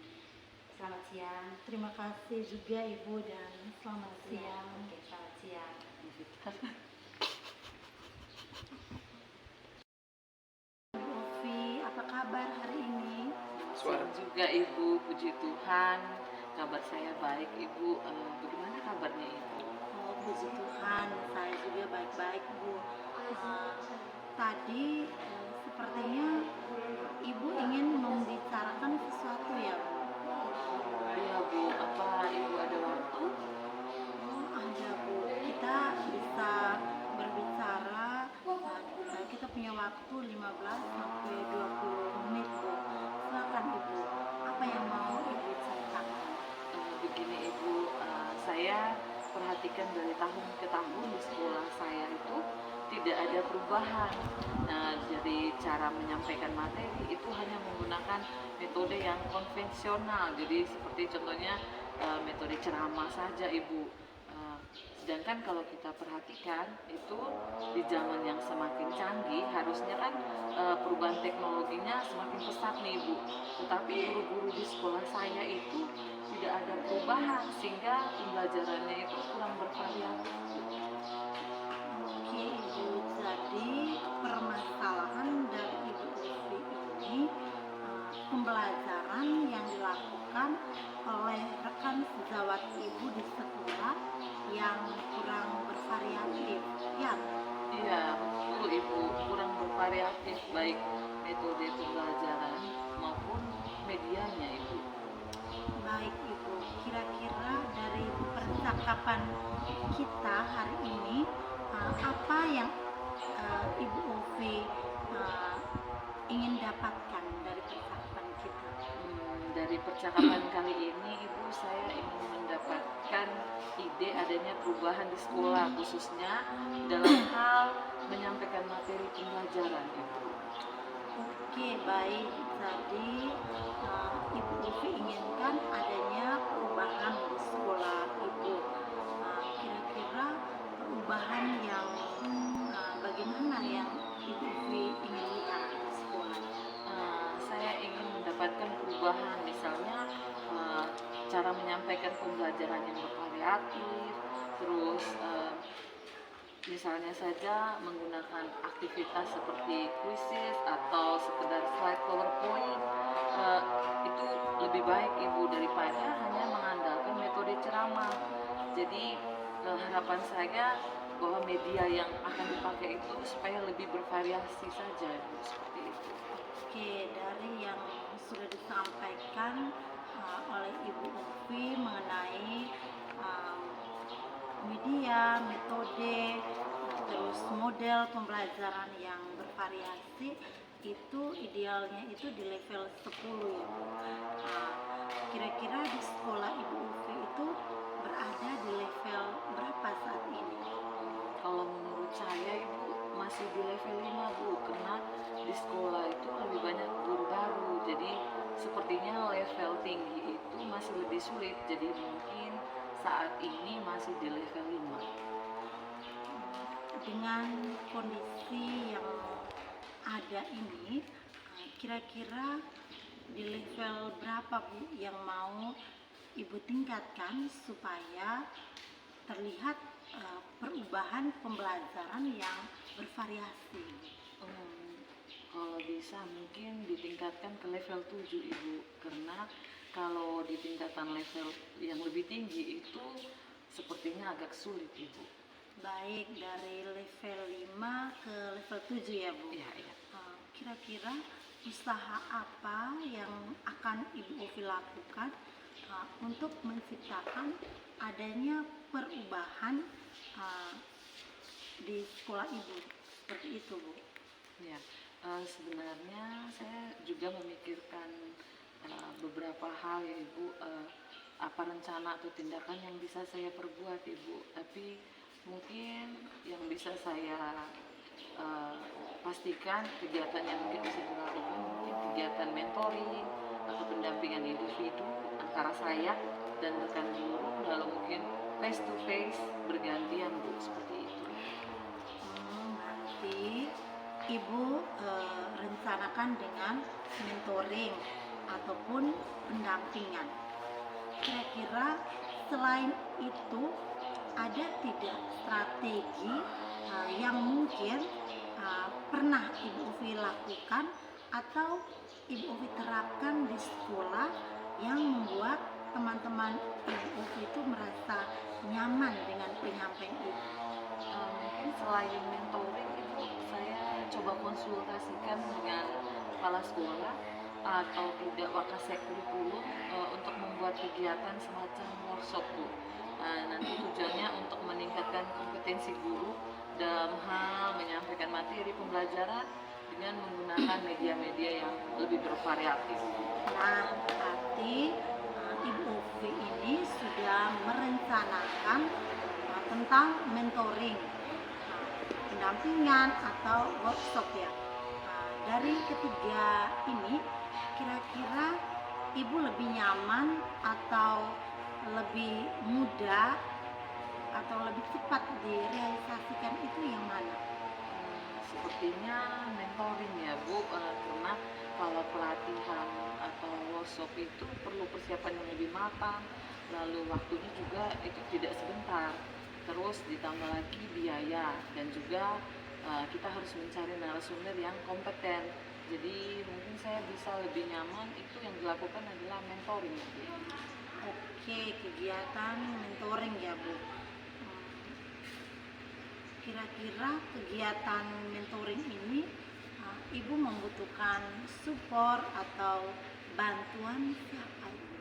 Selamat siang. Terima kasih juga Ibu dan selamat siang. Oke, selamat siang. Bu Ovi, apa kabar hari ini? Siang juga Ibu, puji Tuhan. Kabar saya baik Ibu. Bagaimana kabarnya Ibu? Oh, puji Tuhan, saya juga baik-baik Bu. Tadi sepertinya Ibu ingin membicarakan sesuatu ya Bu? Iya Bu, apa Ibu ada waktu? Oh, ada Bu. Kita bisa berbicara, kita punya waktu 15 sampai 20 menit Bu. Silakan Ibu, apa yang mau Ibu ceritakan? Begini Ibu, saya perhatikan dari tahun ke tahun di sekolah saya itu tidak ada perubahan. Nah, jadi cara menyampaikan materi itu hanya menggunakan metode yang konvensional. Jadi seperti contohnya metode ceramah saja Ibu. Sedangkan kalau kita perhatikan itu di zaman yang semakin canggih harusnya kan perubahan teknologinya semakin pesat nih Ibu. Tetapi guru-guru di sekolah saya itu tidak ada perubahan sehingga pembelajarannya itu kurang bervariatif. Oke Ibu, jadi permasalahan dari Ibu Ufi ini pembelajaran yang dilakukan oleh rekan sejawat Ibu di sekolah yang kurang bervariatif, ya? Iya, betul Ibu, kurang bervariatif baik metode pembelajaran maupun medianya Ibu. Baik Ibu, kira-kira dari percakapan kita hari ini apa yang Ibu Ufi ingin dapatkan dari percakapan kita? Dari percakapan kali ini Ibu, saya ingin mendapatkan ide adanya perubahan di sekolah khususnya dalam hal menyampaikan materi pembelajaran Ibu. Oke, baik. Jadi Ibu Ufi inginkan adanya perubahan di sekolah Ibu. Kira-kira perubahan yang bagaimana yang Ibu Ufi ingin lihat di sekolah? Saya ingin mendapatkan perubahan, misalnya cara menyampaikan pembelajaran yang bervariatif, terus misalnya saja menggunakan aktivitas seperti kuisis atau sekedar slide PowerPoint, itu lebih baik Ibu daripada hanya mengandalkan metode ceramah. Jadi harapan saya bahwa media yang akan dipakai itu supaya lebih bervariasi saja Ibu, seperti itu. Oke, dari yang sudah disampaikan oleh Ibu Ufi mengenai media, metode, terus model pembelajaran yang bervariasi, itu idealnya itu di level 10 ya Bu. Kira-kira di sekolah Ibu Ufi itu berada di level berapa saat ini? Kalau menurut saya Ibu masih di level 5 Bu, karena di sekolah itu lebih banyak guru baru, jadi sepertinya level tinggi itu masih lebih sulit, jadi mungkin saat ini masih di level 5. Dengan kondisi yang ada ini, kira-kira di level berapa Bu yang mau Ibu tingkatkan supaya terlihat perubahan pembelajaran yang bervariasi? Kalau bisa mungkin ditingkatkan ke level 7 Ibu, karena kalau di tingkatan level yang lebih tinggi itu sepertinya agak sulit Ibu. Baik, dari level 5 ke level 7 ya Bu? Iya, iya. Kira-kira usaha apa yang akan Ibu Ufi lakukan untuk menciptakan adanya perubahan di sekolah Ibu? Seperti itu Bu. Ya, sebenarnya saya juga memikirkan beberapa hal ya Ibu, apa rencana atau tindakan yang bisa saya perbuat Ibu, tapi mungkin yang bisa saya pastikan kegiatan yang mungkin bisa dilakukan mungkin kegiatan mentoring atau pendampingan individu antara saya dan rekan guru, lalu mungkin face to face bergantian Bu, seperti itu. Nanti Ibu rencanakan dengan mentoring ataupun pendampingan. Kira-kira selain itu ada tidak strategi yang mungkin pernah Ibu Ufi lakukan atau Ibu Ufi terapkan di sekolah yang membuat teman-teman Ibu Ufi itu merasa nyaman dengan penyampaian Ibu? Mungkin selain mentoring itu saya coba konsultasikan dengan kepala sekolah atau tidak wakasek kurikulum untuk membuat kegiatan semacam workshop Bu. Nanti tujuannya untuk meningkatkan kompetensi guru dalam hal menyampaikan materi pembelajaran dengan menggunakan media-media yang lebih bervariatif. Nah, berarti Ibu Ufi ini sudah merencanakan tentang mentoring, pendampingan atau workshop ya. Dari ketiga ini, kira-kira Ibu lebih nyaman atau lebih mudah atau lebih cepat direalisasikan itu yang mana? Sepertinya mentoring ya Bu, karena kalau pelatihan atau workshop itu perlu persiapan yang lebih matang, lalu waktunya juga itu tidak sebentar, terus ditambah lagi biaya dan juga kita harus mencari narasumber yang kompeten. Jadi mungkin saya bisa lebih nyaman itu yang dilakukan adalah mentoring ya Bu. Oke, kegiatan mentoring ya Bu. Kira-kira kegiatan mentoring ini Ibu membutuhkan support atau bantuan siapa Ibu?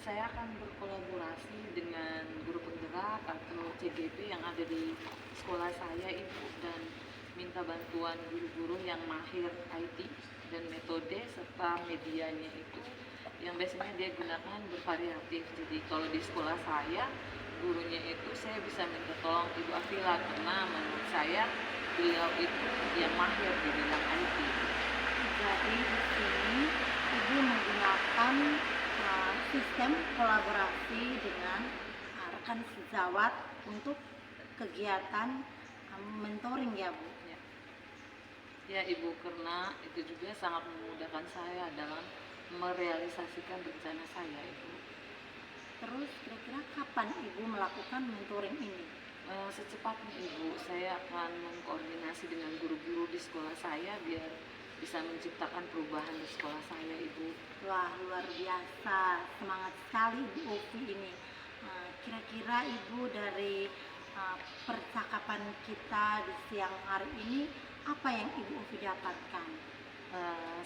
Saya akan berkolaborasi dengan guru penggerak atau CGP yang ada di sekolah saya Ibu, dan minta bantuan guru-guru yang mahir IT dan metode serta medianya itu yang biasanya dia gunakan bervariatif. Jadi kalau di sekolah saya gurunya itu saya bisa minta tolong Ibu Afila karena menurut saya beliau itu yang mahir di bidang IT. Jadi di sini Ibu menggunakan sistem kolaborasi dengan rekan sejawat untuk kegiatan mentoring ya Bu. Ya. Ya Ibu, karena itu juga sangat memudahkan saya dalam merealisasikan rencana saya Ibu. Terus kira-kira kapan Ibu melakukan mentoring ini? Secepatnya Ibu, saya akan mengkoordinasi dengan guru-guru di sekolah saya biar bisa menciptakan perubahan di sekolah saya Ibu. Wah, luar biasa, semangat sekali Ibu Ovi ini. Kira-kira Ibu dari percakapan kita di siang hari ini, apa yang Ibu Ovi dapatkan?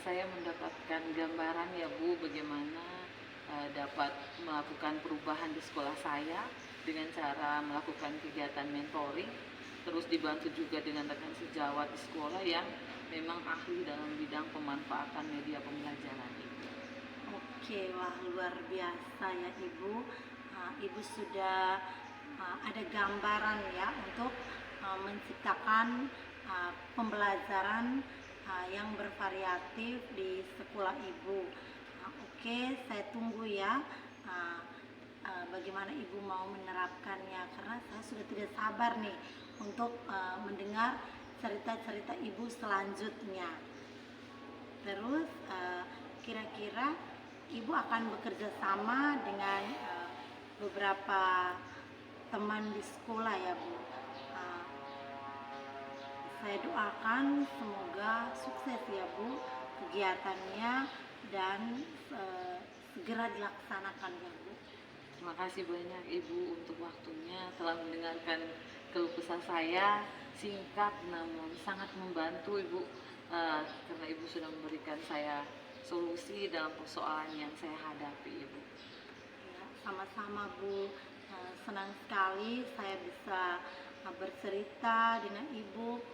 Saya mendapatkan gambaran ya Bu bagaimana dapat melakukan perubahan di sekolah saya dengan cara melakukan kegiatan mentoring, terus dibantu juga dengan rekan sejawat di sekolah yang memang ahli dalam bidang pemanfaatan media pembelajaran Ibu. Oke, wah luar biasa ya Ibu. Ibu sudah ada gambaran ya untuk menciptakan pembelajaran yang bervariatif di sekolah Ibu. Oke, saya tunggu ya bagaimana Ibu mau menerapkannya karena saya sudah tidak sabar nih untuk mendengar cerita-cerita Ibu selanjutnya. Terus kira-kira Ibu akan bekerja sama dengan beberapa teman di sekolah ya Bu. Saya doakan semoga sukses ya Bu kegiatannya dan segera dilaksanakan ya Bu. Terima kasih banyak Ibu untuk waktunya telah mendengarkan keluh kesah saya, singkat namun sangat membantu Ibu karena Ibu sudah memberikan saya solusi dalam persoalan yang saya hadapi Ibu. Ya, sama-sama Bu. Senang sekali saya bisa bercerita dengan Ibu.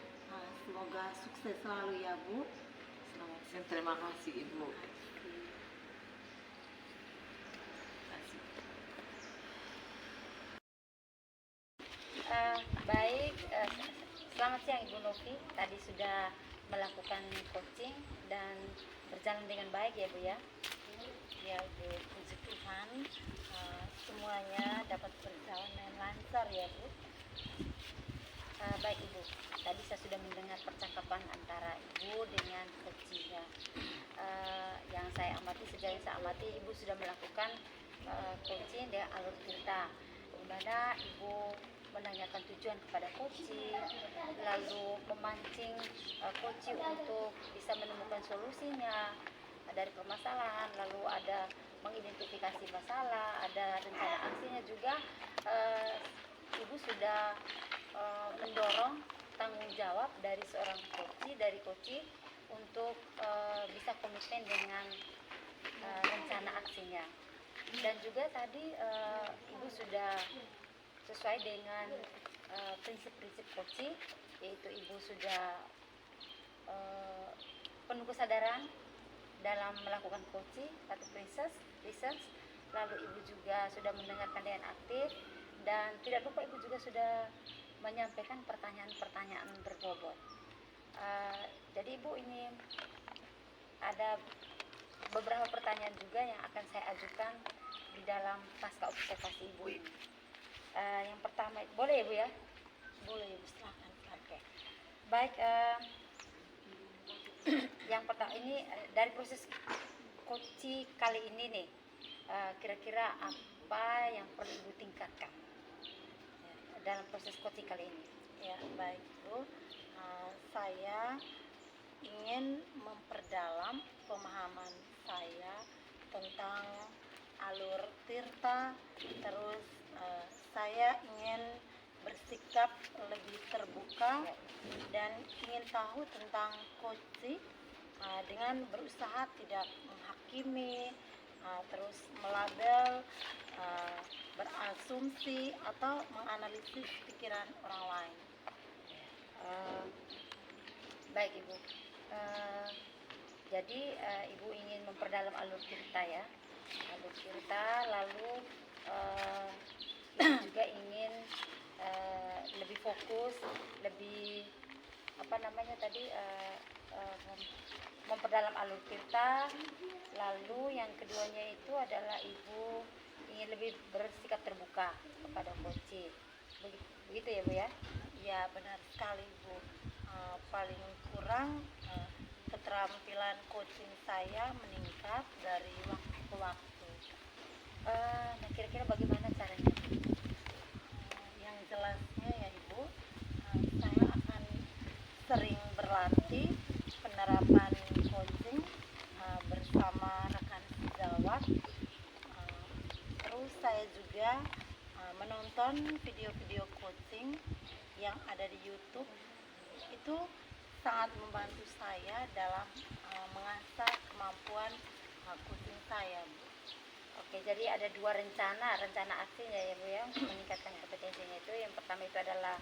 Semoga sukses selalu ya Bu. Selamat siang, terima kasih Ibu. Baik, selamat siang Ibu Novi. Tadi sudah melakukan coaching dan berjalan dengan baik ya Bu ya. Ya Bu, puji Tuhan semuanya dapat berjalan dengan lancar ya Bu. Baik Ibu, tadi saya sudah mendengar percakapan antara Ibu dengan coachnya. Yang saya amati, sejauh yang saya amati, Ibu sudah melakukan coaching dengan alur cerita, di mana Ibu menanyakan tujuan kepada coaching, lalu memancing coaching untuk bisa menemukan solusinya dari permasalahan, lalu ada mengidentifikasi masalah, ada rencana aksinya juga. Ibu sudah mendorong tanggung jawab dari seorang coach untuk bisa komitmen dengan rencana aksinya. Dan juga tadi Ibu sudah sesuai dengan prinsip-prinsip coaching, yaitu Ibu sudah penuh kesadaran dalam melakukan coaching atau research, lalu Ibu juga sudah mendengarkan dengan aktif, dan tidak lupa Ibu juga sudah menyampaikan pertanyaan-pertanyaan berbobot. Jadi Ibu, ini ada beberapa pertanyaan juga yang akan saya ajukan di dalam pasca observasi Ibu ini. Yang pertama, boleh Ibu ya? Boleh Ibu, silakan. Oke. Baik, yang pertama ini dari proses coaching kali ini nih, kira-kira apa yang perlu Ibu tingkatkan dalam proses coaching kali ini? Ya, baik Bu. Saya ingin memperdalam pemahaman saya tentang alur tirta, terus saya ingin bersikap lebih terbuka dan ingin tahu tentang coaching dengan berusaha tidak menghakimi, terus melabel, berasumsi atau menganalisis pikiran orang lain. Baik Ibu, jadi Ibu ingin memperdalam alur cerita ya, lalu Ibu juga ingin fokus, lebih apa namanya tadi memperdalam alur tirta. Lalu yang keduanya itu adalah ibu ingin lebih bersikap terbuka kepada koci. Begitu ya Bu ya? Ya benar sekali Bu. Paling kurang keterampilan coaching saya meningkat dari waktu ke waktu. Nah kira-kira bagaimana caranya? Yang jelasnya ya Ibu, saya akan sering berlatih penerapan coaching bersama rekan sejawat. Terus saya juga menonton video-video coaching yang ada di YouTube. Itu sangat membantu saya dalam mengasah kemampuan coaching saya, Bu. Oke, jadi ada dua rencana aksinya ya Bu ya untuk meningkatkan kompetensinya itu. Yang pertama itu adalah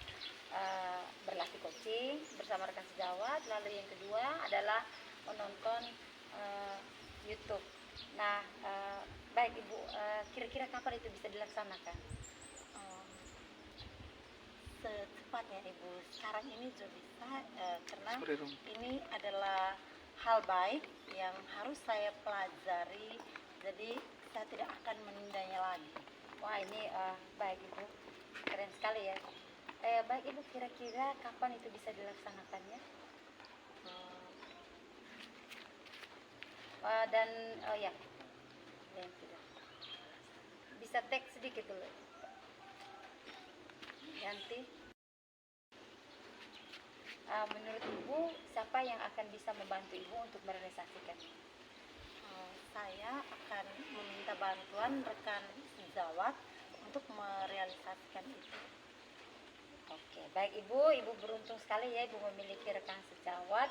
berlatih coaching bersama rekan sejawat, lalu yang kedua adalah menonton YouTube. Nah, baik Ibu, kira-kira kapan itu bisa dilaksanakan? Secepatnya Ibu, sekarang ini juga bisa karena ini adalah hal baik yang harus saya pelajari, jadi saya tidak akan menundanya lagi. Wah ini baik Ibu, keren sekali ya. Baik Ibu, kira-kira kapan itu bisa dilaksanakannya? Dan oh ya, yang tidak bisa teks sedikit dulu. Yanti, menurut Ibu siapa yang akan bisa membantu Ibu untuk merealisasikan? Saya akan meminta bantuan rekan sejawat untuk merealisasikan itu. Oke, baik Ibu beruntung sekali ya Ibu memiliki rekan sejawat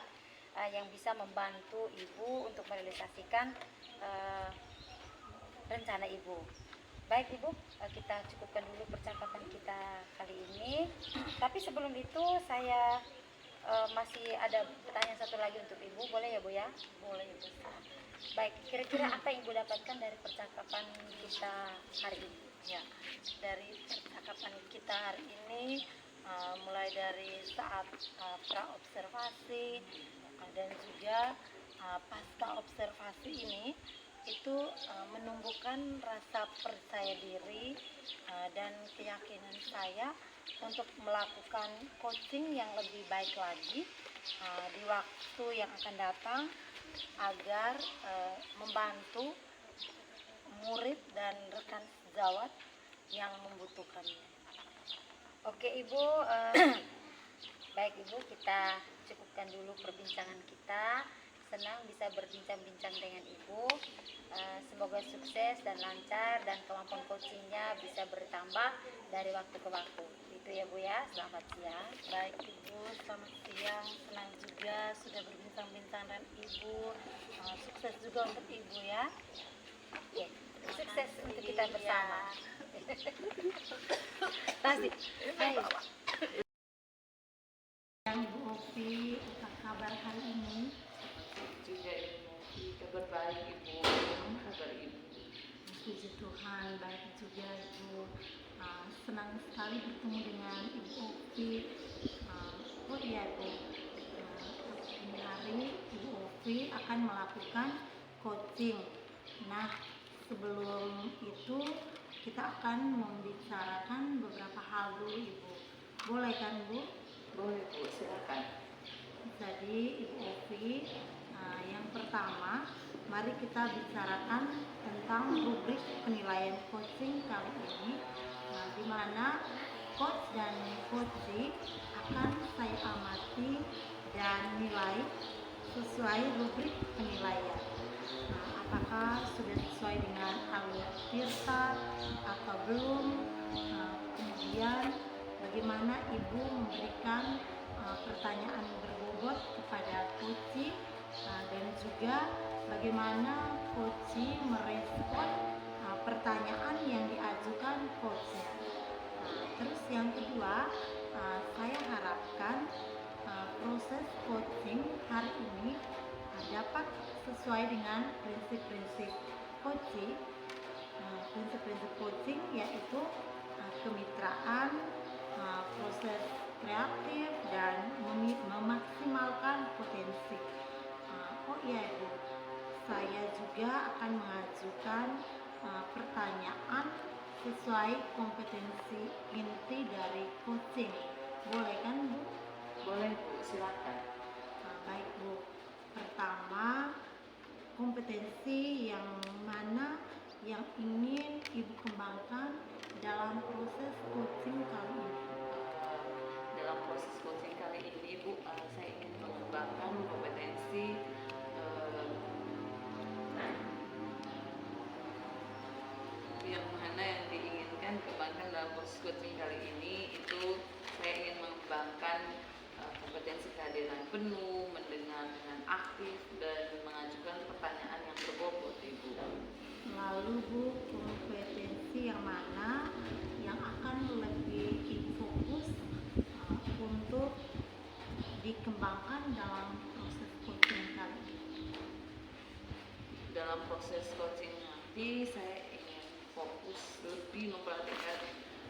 yang bisa membantu Ibu untuk merealisasikan rencana Ibu. Baik Ibu, kita cukupkan dulu percakapan kita kali ini. Tapi sebelum itu saya masih ada pertanyaan satu lagi untuk Ibu, boleh ya Bu ya? Boleh Ibu. Baik, kira-kira apa yang Ibu dapatkan dari percakapan kita hari ini? Ya, dari percakapan kita hari ini, mulai dari saat pra-observasi dan juga pasca observasi ini, itu menumbuhkan rasa percaya diri dan keyakinan saya untuk melakukan coaching yang lebih baik lagi di waktu yang akan datang, agar membantu murid dan rekan sejawat yang membutuhkannya. Oke Ibu, baik Ibu, kita cukupkan dulu perbincangan kita. Senang bisa berbincang-bincang dengan Ibu. Semoga sukses dan lancar dan kemampuan coachingnya bisa bertambah dari waktu ke waktu. Itu ya Bu ya, selamat siang. Baik Ibu, selamat siang. Senang juga sudah berbincang-bincang dengan Ibu. Sukses juga untuk Ibu ya. Oke, sukses untuk kita bersama. Tasik. Baik. Yang Ibu Opi, apa kabar hari ini? Juga Ibu, kabar baik Ibu, kabar Ibu. Puji Tuhan, baik juga Ibu. Senang sekali bertemu dengan Ibu Opi. Oh iya Ibu, ini hari Ibu Opi akan melakukan coaching. Nah, sebelum itu kita akan membicarakan beberapa hal dulu Ibu. Boleh kan Bu? Boleh Bu, silakan. Jadi Ibu Opi, yang pertama mari kita bicarakan tentang rubrik penilaian coaching kali ini, di mana coach dan coachee akan saya amati dan nilai sesuai rubrik penilaian. Apakah sudah sesuai dengan alur tirta atau belum? Kemudian bagaimana Ibu memberikan pertanyaan berbobot kepada coachee, dan juga bagaimana coachee merespon pertanyaan yang diajukan coachnya. Terus yang kedua, saya harapkan proses coaching hari ini dapat sesuai dengan prinsip-prinsip coaching. Prinsip-prinsip coaching yaitu kemitraan, proses juga akan mengajukan pertanyaan sesuai kompetensi inti dari coaching. Boleh kan, Bu? Boleh Bu, silakan. Baik, Bu. Pertama, kompetensi yang mana yang ingin Ibu kembangkan dalam proses coaching kali ini? Dalam proses coaching kali ini Bu, saya ingin mengembangkan kompetensi yang mana yang diinginkan kembangkan dalam proses coaching kali ini itu saya ingin mengembangkan kompetensi kehadiran penuh, mendengar dengan aktif dan mengajukan pertanyaan yang berbobot Ibu. Lalu Bu, kompetensi yang mana yang akan lebih Ibu fokus untuk dikembangkan dalam proses coaching kali ini? Dalam proses coaching nanti saya ingin fokus lebih memperhatikan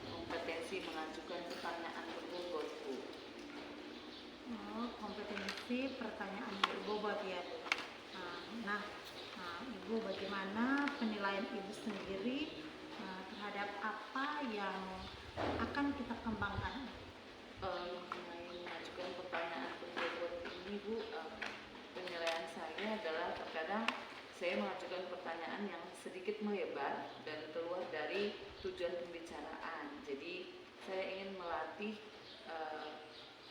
kompetensi mengajukan pertanyaan berbobot Bu. Kompetensi pertanyaan berbobot ya. Nah, Ibu, bagaimana penilaian Ibu sendiri terhadap apa yang akan kita kembangkan? Mengenai mengajukan pertanyaan berbobot ini Bu, penilaian saya adalah terkadang saya mengajukan pertanyaan yang sedikit melebar dan keluar dari tujuan pembicaraan. Jadi saya ingin melatih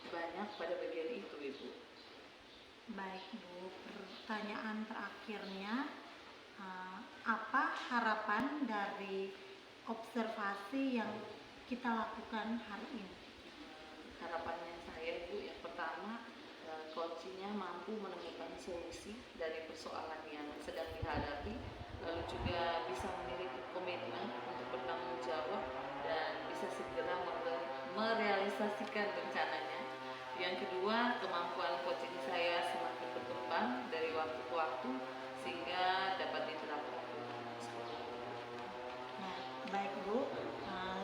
banyak pada bagian itu Ibu. Baik Bu, pertanyaan terakhirnya, apa harapan dari observasi yang kita lakukan hari ini? Harapannya saya Bu, yang pertama coachingnya mampu menemukan solusi dari persoalan yang sedang dihadapi, lalu juga bisa memiliki komitmen untuk bertanggung jawab dan bisa segera merealisasikan rencananya. Yang kedua, kemampuan coaching saya semakin berkembang dari waktu ke waktu sehingga dapat diterapkan. Nah, baik Bu,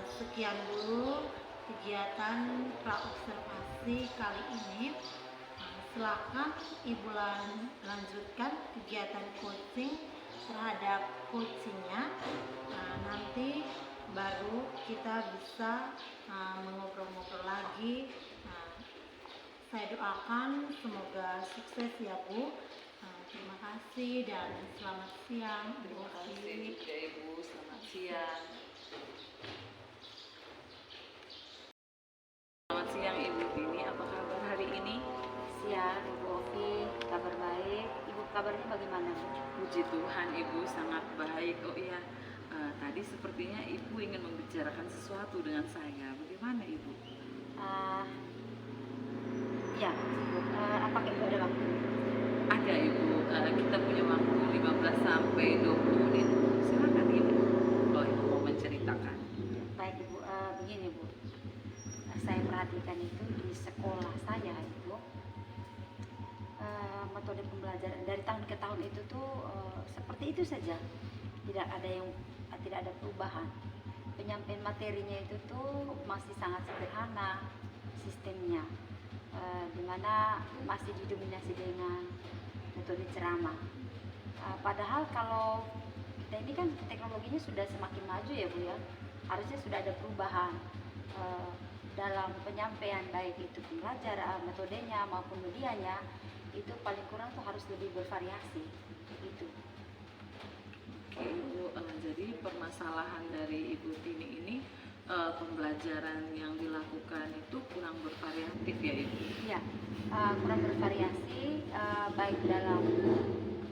sekian dulu kegiatan praobservasi kali ini. Silakan Ibu lanjutkan kegiatan coaching terhadap coachingnya. Nanti baru kita bisa mengobrol-ngobrol lagi. Saya doakan semoga sukses ya Bu. Terima kasih dan selamat siang Bu. Terima kasih juga Ibu, selamat siang. Selamat siang Ibu Dini, apa kabar hari ini? Siang Ibu Ovi, kabar baik. Ibu kabarnya bagaimana? Puji Tuhan Ibu sangat baik. Oh iya, tadi sepertinya Ibu ingin membicarakan sesuatu dengan saya. Bagaimana Ibu? Ya, Ibu. Apakah Ibu ada waktu? Ada Ibu, kita punya waktu 15 sampai 20 menit. Silakan Ibu, kalau Ibu mau menceritakan. Baik Ibu, begini Bu. Saya perhatikan itu di sekolah saya Ibu. Metode pembelajaran dari tahun ke tahun itu tuh seperti itu saja. Tidak ada perubahan. Penyampaian materinya itu tuh masih sangat sederhana sistemnya. Dimana masih didominasi dengan metode ceramah. Padahal kalau kita ini kan teknologinya sudah semakin maju ya Bu ya, harusnya sudah ada perubahan dalam penyampaian, baik itu pembelajaran metodenya maupun medianya, itu paling kurang tuh harus lebih bervariasi gitu. Oke Ibu, jadi permasalahan dari Ibu Tini ini pembelajaran yang dilakukan itu kurang bervariatif ya Ibu? Ya, kurang bervariasi baik dalam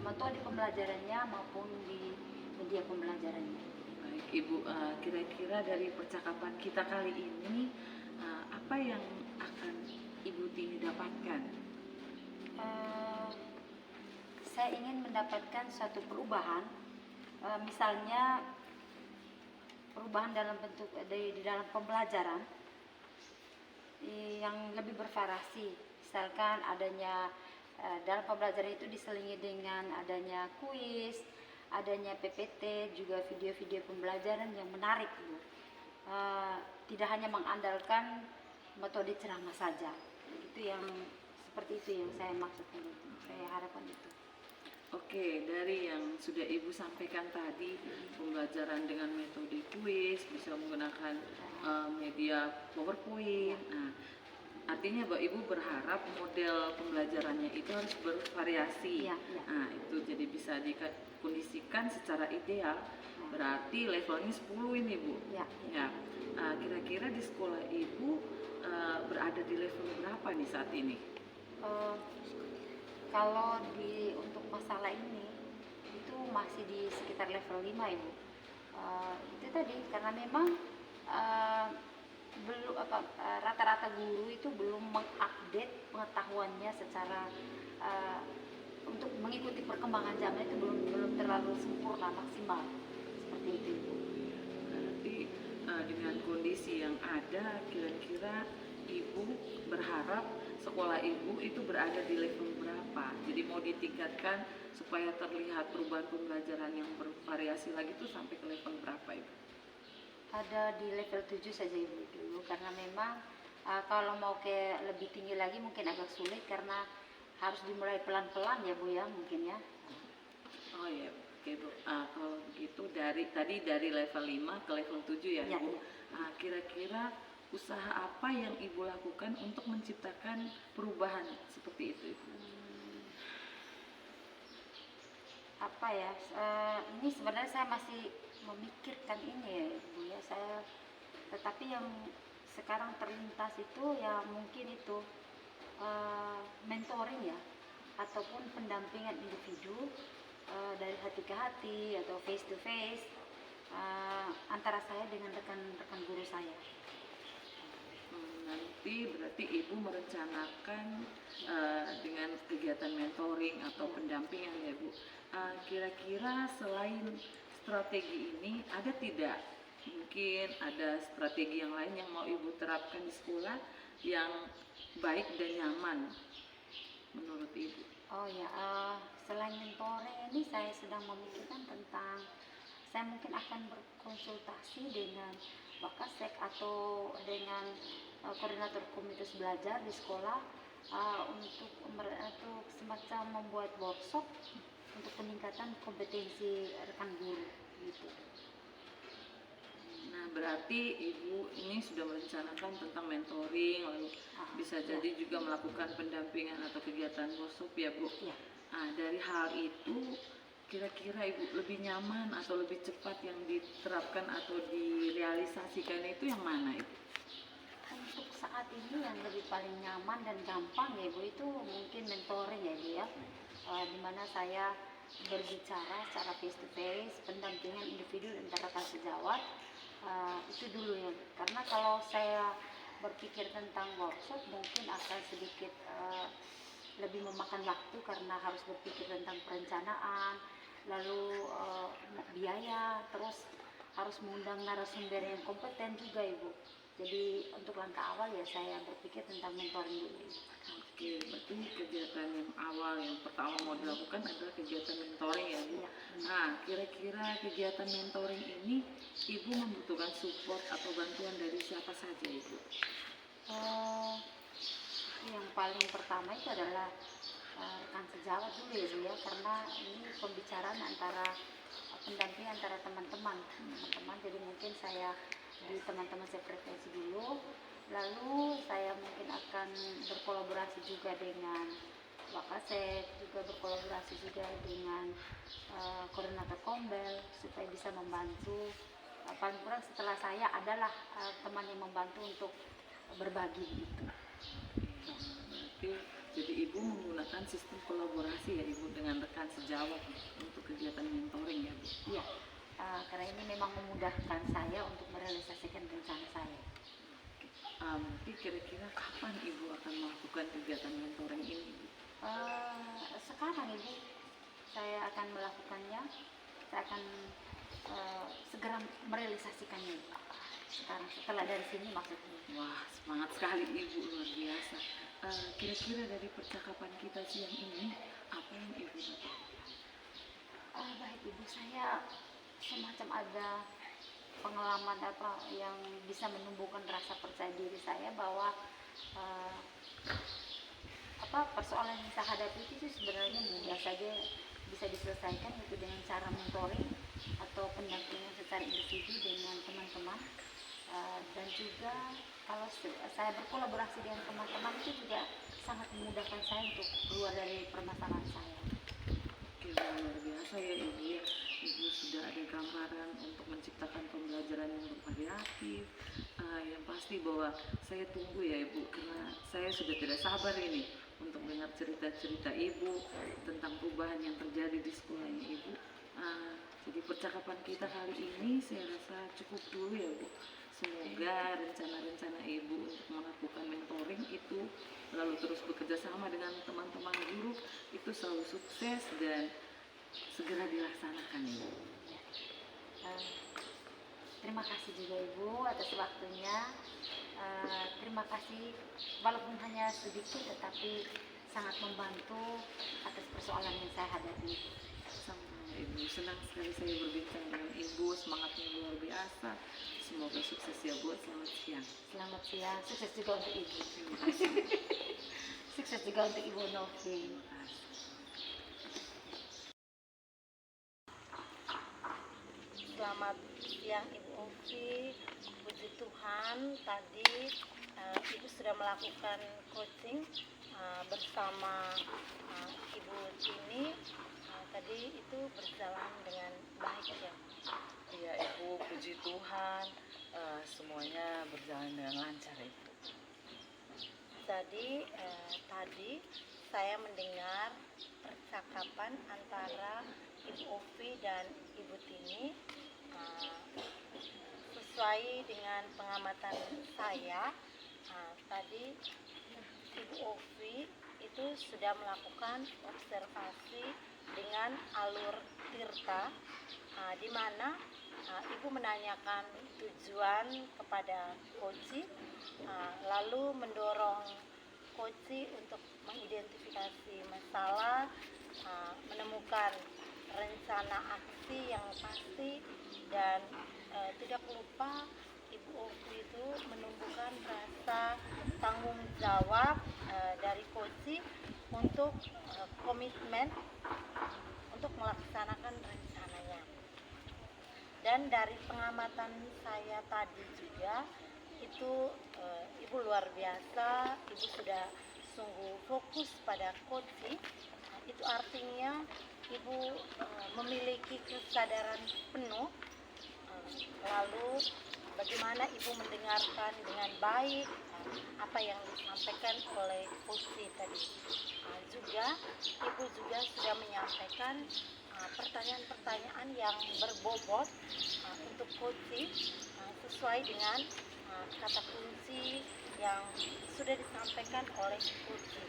metode pembelajarannya maupun di media pembelajarannya. Baik Ibu, kira-kira dari percakapan kita kali ini apa yang akan Ibu Tini dapatkan? Saya ingin mendapatkan suatu perubahan, misalnya perubahan dalam bentuk di dalam pembelajaran yang lebih bervariasi. Misalkan adanya dalam pembelajaran itu diselingi dengan adanya kuis, adanya PPT, juga video-video pembelajaran yang menarik Bu. Tidak hanya mengandalkan metode ceramah saja. Itu yang seperti itu yang saya maksudkan itu. Saya harapkan itu. Oke, dari yang sudah Ibu sampaikan tadi, pembelajaran dengan metode kuis, bisa menggunakan media PowerPoint. Nah, artinya bahwa Ibu berharap model pembelajarannya itu harus bervariasi. Iya, iya. Nah, itu jadi bisa dikondisikan secara ideal. Berarti levelnya 10 ini, Bu. Ya, Ya. Kira-kira di sekolah Ibu berada di level berapa nih saat ini? Eh, kalau untuk masalah ini itu masih di sekitar level 5 Ibu. Itu tadi karena memang eh, belum rata-rata guru itu belum mengupdate pengetahuannya secara eh, untuk mengikuti perkembangan zaman itu belum belum terlalu sempurna maksimal seperti itu Ibu. Berarti dengan kondisi yang ada, kira-kira Ibu berharap sekolah Ibu itu berada di level berapa? Jadi mau ditingkatkan supaya terlihat perubahan pembelajaran yang bervariasi lagi itu sampai ke level berapa, Ibu? Ada di level 7 saja Ibu dulu karena memang kalau mau ke lebih tinggi lagi mungkin agak sulit karena harus dimulai pelan-pelan ya Bu ya mungkin ya. Oh ya, oke Bu. Kalau begitu dari level 5 ke level 7 ya, Iya, Bu. iya. Kira-kira usaha apa yang Ibu lakukan untuk menciptakan perubahan seperti itu, Ibu? Apa ya ini sebenarnya saya masih memikirkan ini ya Ibu ya tetapi yang sekarang terlintas itu ya mungkin itu mentoring ya ataupun pendampingan individu dari hati ke hati atau face to face antara saya dengan rekan-rekan guru saya. Nanti berarti Ibu merencanakan dengan kegiatan mentoring atau pendampingan ya Bu. Kira-kira selain strategi ini ada tidak mungkin ada strategi yang lain yang mau Ibu terapkan di sekolah yang baik dan nyaman menurut Ibu? Oh ya, selain mentoring ini saya sedang memikirkan tentang saya mungkin akan berkonsultasi dengan Wakasek atau dengan koordinator komunitas belajar di sekolah untuk semacam membuat workshop untuk peningkatan kompetensi rekan guru gitu. Nah, berarti Ibu ini sudah merencanakan tentang mentoring, lalu bisa jadi juga melakukan pendampingan atau kegiatan workshop ya Bu. Ya. Dari hal itu, kira-kira Ibu lebih nyaman atau lebih cepat yang diterapkan atau direalisasikan itu yang mana Ibu? Untuk saat ini yang lebih paling nyaman dan gampang ya Bu itu mungkin mentoring ya Bu ya. Dimana saya berbicara secara face to face, pendampingan individu antara kasih sejawat itu dulu ya. Karena kalau saya berpikir tentang workshop mungkin akan sedikit lebih memakan waktu karena harus berpikir tentang perencanaan, lalu biaya, terus harus mengundang narasumber yang kompeten juga Ibu. Jadi untuk langkah awal ya saya berpikir tentang mentoring dulu. Oke, berarti kegiatan yang awal yang pertama mau dilakukan adalah kegiatan mentoring ya Bu. Ya. Nah, kira-kira kegiatan mentoring ini Ibu membutuhkan support atau bantuan dari siapa saja Ibu? Yang paling pertama itu adalah rekan sejawat dulu ya Bu ya, karena ini pembicaraan antara pendamping antara teman-teman, jadi mungkin saya di teman-teman frekuensi dulu, lalu saya mungkin akan berkolaborasi juga dengan Wakasek, juga berkolaborasi juga dengan koordinator Kombel supaya bisa membantu paling kurang setelah saya adalah teman yang membantu untuk berbagi gitu. Berarti jadi Ibu menggunakan sistem kolaborasi ya Ibu dengan rekan sejawat untuk kegiatan mentoring ya Bu? Iya, karena ini memang memudahkan saya untuk merealisasikan rencana saya. Berarti kira-kira kapan Ibu akan melakukan kegiatan mentoring ini Bu? Sekarang Ibu, saya akan melakukannya, saya akan segera merealisasikannya sekarang setelah dari sini maksudnya. Wah, semangat sekali Ibu, luar biasa. Kira-kira dari percakapan kita siang ini apa yang Ibu dapat? Baik Ibu, saya semacam ada pengalaman apa yang bisa menumbuhkan rasa percaya diri saya bahwa persoalan yang saya hadapi itu sebenarnya mudah saja bisa diselesaikan itu dengan cara mentoring atau pendampingan secara individu dengan teman-teman. Dan juga kalau saya berkolaborasi dengan teman-teman itu juga sangat memudahkan saya untuk keluar dari permasalahan saya. Oke, luar biasa ya Ibu ya. Ibu sudah ada gambaran untuk menciptakan pembelajaran yang bervariatif. Yang pasti bahwa saya tunggu ya Ibu, karena saya sudah tidak sabar ini untuk dengar cerita-cerita Ibu tentang perubahan yang terjadi di sekolahnya Ibu. Jadi percakapan kita kali ini saya rasa cukup dulu ya Bu. Semoga rencana-rencana Ibu untuk melakukan mentoring itu lalu terus bekerja sama dengan teman-teman guru itu selalu sukses dan segera dilaksanakan Ibu. Terima kasih juga Ibu atas waktunya. Terima kasih walaupun hanya sedikit tetapi sangat membantu atas persoalan yang saya hadapi. Sama-sama Ibu, senang sekali saya berbincang dengan Ibu, semangatnya luar biasa. Semoga sukses ya Bu, selamat siang. Selamat siang, sukses juga untuk Ibu. Terima kasih. Sukses juga untuk Ibu Novi. Selamat siang Ibu Ovi. Puji Tuhan tadi Ibu sudah melakukan coaching bersama Ibu Tini. Tadi itu berjalan dengan baik ya. Iya Ibu, puji Tuhan, semuanya berjalan dengan lancar Ibu. Jadi tadi saya mendengar percakapan antara Ibu Ovi dan Ibu Tini. Sesuai dengan pengamatan saya, tadi Ibu Ovi itu sudah melakukan observasi dengan alur Tirta, di mana Ibu menanyakan tujuan kepada Koci, lalu mendorong Koci untuk mengidentifikasi masalah, menemukan rencana aksi yang pasti, dan tidak lupa Ibu Ovi itu menumbuhkan rasa tanggung jawab dari Koci untuk komitmen untuk melaksanakan rencananya. Dan dari pengamatan saya tadi juga itu Ibu luar biasa, Ibu sudah sungguh fokus pada Koci. Itu artinya Ibu memiliki kesadaran penuh, lalu bagaimana Ibu mendengarkan dengan baik apa yang disampaikan oleh Koci tadi. Juga Ibu juga sudah menyampaikan pertanyaan-pertanyaan yang berbobot untuk Koci sesuai dengan kata kunci yang sudah disampaikan oleh Koci.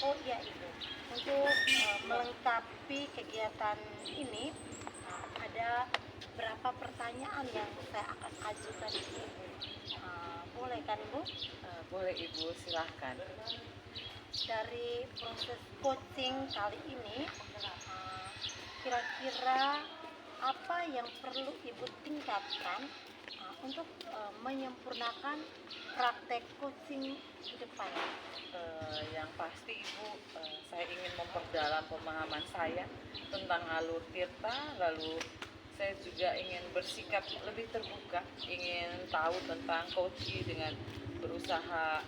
Oh iya Ibu, untuk melengkapi kegiatan ini ada berapa pertanyaan yang saya akan ajukan ke Ibu. Boleh kan Ibu? Boleh Ibu, silahkan. Dari proses coaching kali ini, kira-kira apa yang perlu Ibu tingkatkan untuk menyempurnakan praktek coaching ke depan? Yang pasti Ibu, saya ingin memperdalam pemahaman saya tentang alur Tirta, lalu saya juga ingin bersikap lebih terbuka, ingin tahu tentang Koci dengan berusaha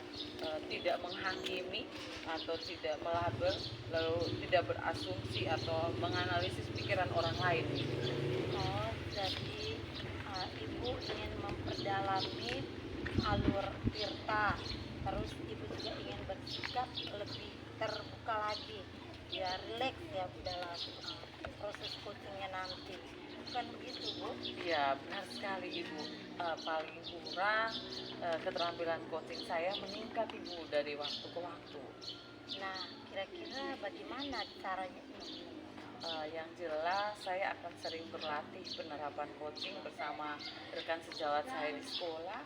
tidak menghakimi atau tidak melabel, lalu tidak berasumsi atau menganalisis pikiran orang lain. Oh, jadi Ibu ingin memperdalami alur Tirta, terus Ibu juga ingin bersikap lebih terbuka lagi, biar rileks ya dalam proses coachingnya nanti. Bukan begitu Bu? Iya, benar sekali Ibu. Paling kurang keterampilan coaching saya meningkat Ibu dari waktu ke waktu. Nah, kira-kira bagaimana caranya Ibu? Yang jelas saya akan sering berlatih penerapan coaching bersama rekan sejawat saya di sekolah.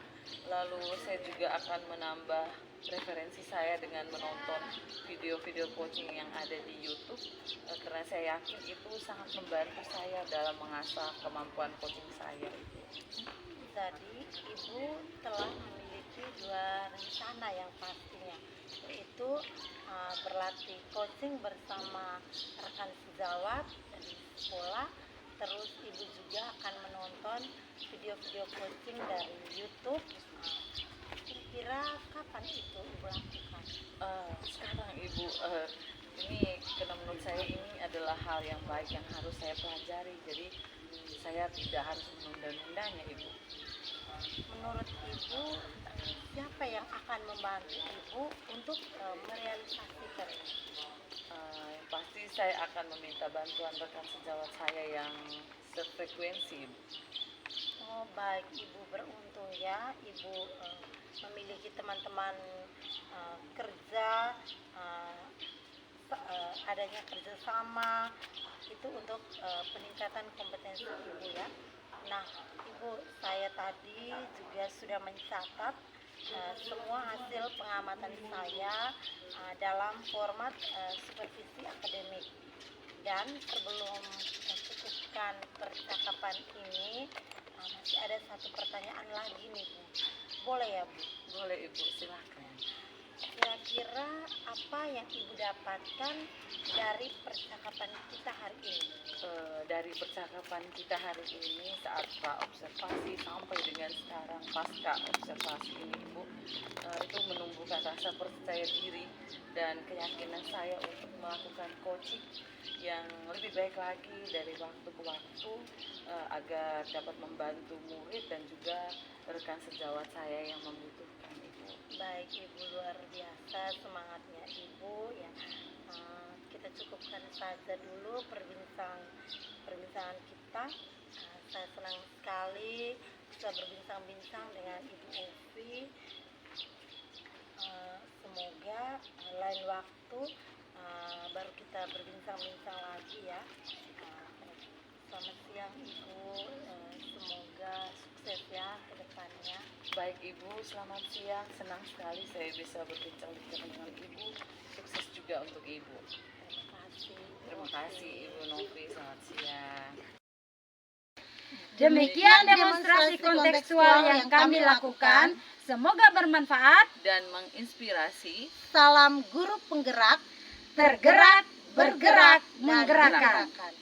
Lalu saya juga akan menambah referensi saya dengan menonton video-video coaching yang ada di YouTube, karena saya yakin itu sangat membantu saya dalam mengasah kemampuan coaching saya. Jadi Ibu telah memiliki 2 rencana yang pastinya, yaitu berlatih coaching bersama rekan sejawat dari sekolah. Terus Ibu juga akan menonton video-video coaching dari YouTube. Kira-kira kapan itu Ibu lakukan? Sekarang Ibu, ini karena menurut saya ini adalah hal yang baik yang harus saya pelajari, jadi saya tidak harus menunda-nundanya Ibu. Menurut Ibu, siapa yang akan membantu Ibu untuk merealisasikan ini? Yang pasti saya akan meminta bantuan rekan sejawat saya yang sefrekuensi Ibu. Oh baik, Ibu beruntung ya, Ibu memiliki teman-teman kerja, adanya kerjasama itu untuk peningkatan kompetensi Ibu ya. Nah Ibu, saya tadi juga sudah mencatat semua hasil pengamatan saya dalam format supervisi akademik. Dan sebelum kita cukupkan percakapan ini, masih ada satu pertanyaan lagi nih Bu. Boleh ya Bu? Boleh Ibu, silakan. Kira-kira apa yang Ibu dapatkan dari percakapan kita hari ini? Dari percakapan kita hari ini saat praobservasi sampai dengan sekarang pasca observasi ini Ibu, itu menumbuhkan rasa percaya diri dan keyakinan saya untuk melakukan coaching yang lebih baik lagi dari waktu ke waktu, agar dapat membantu murid dan juga rekan sejawat saya yang membutuhkan Ibu. Baik Ibu, luar biasa semangatnya Ibu ya. Kita cukupkan saja dulu perbincangan kita. Saya senang sekali bisa berbincang-bincang dengan Ibu Ufi. Semoga lain waktu baru kita berbincang-bincang lagi ya. Selamat siang Ibu, semoga sukses ya ke depannya. Baik Ibu, selamat siang. Senang sekali saya bisa berbincang-bincang dengan Ibu. Sukses juga untuk Ibu. Terima kasih. Terima kasih Ibu Novi, selamat siang. Demikian demonstrasi kontekstual yang kami lakukan. Semoga bermanfaat, Dan menginspirasi. Salam guru penggerak, tergerak, bergerak, dan menggerakkan. menggerakkan.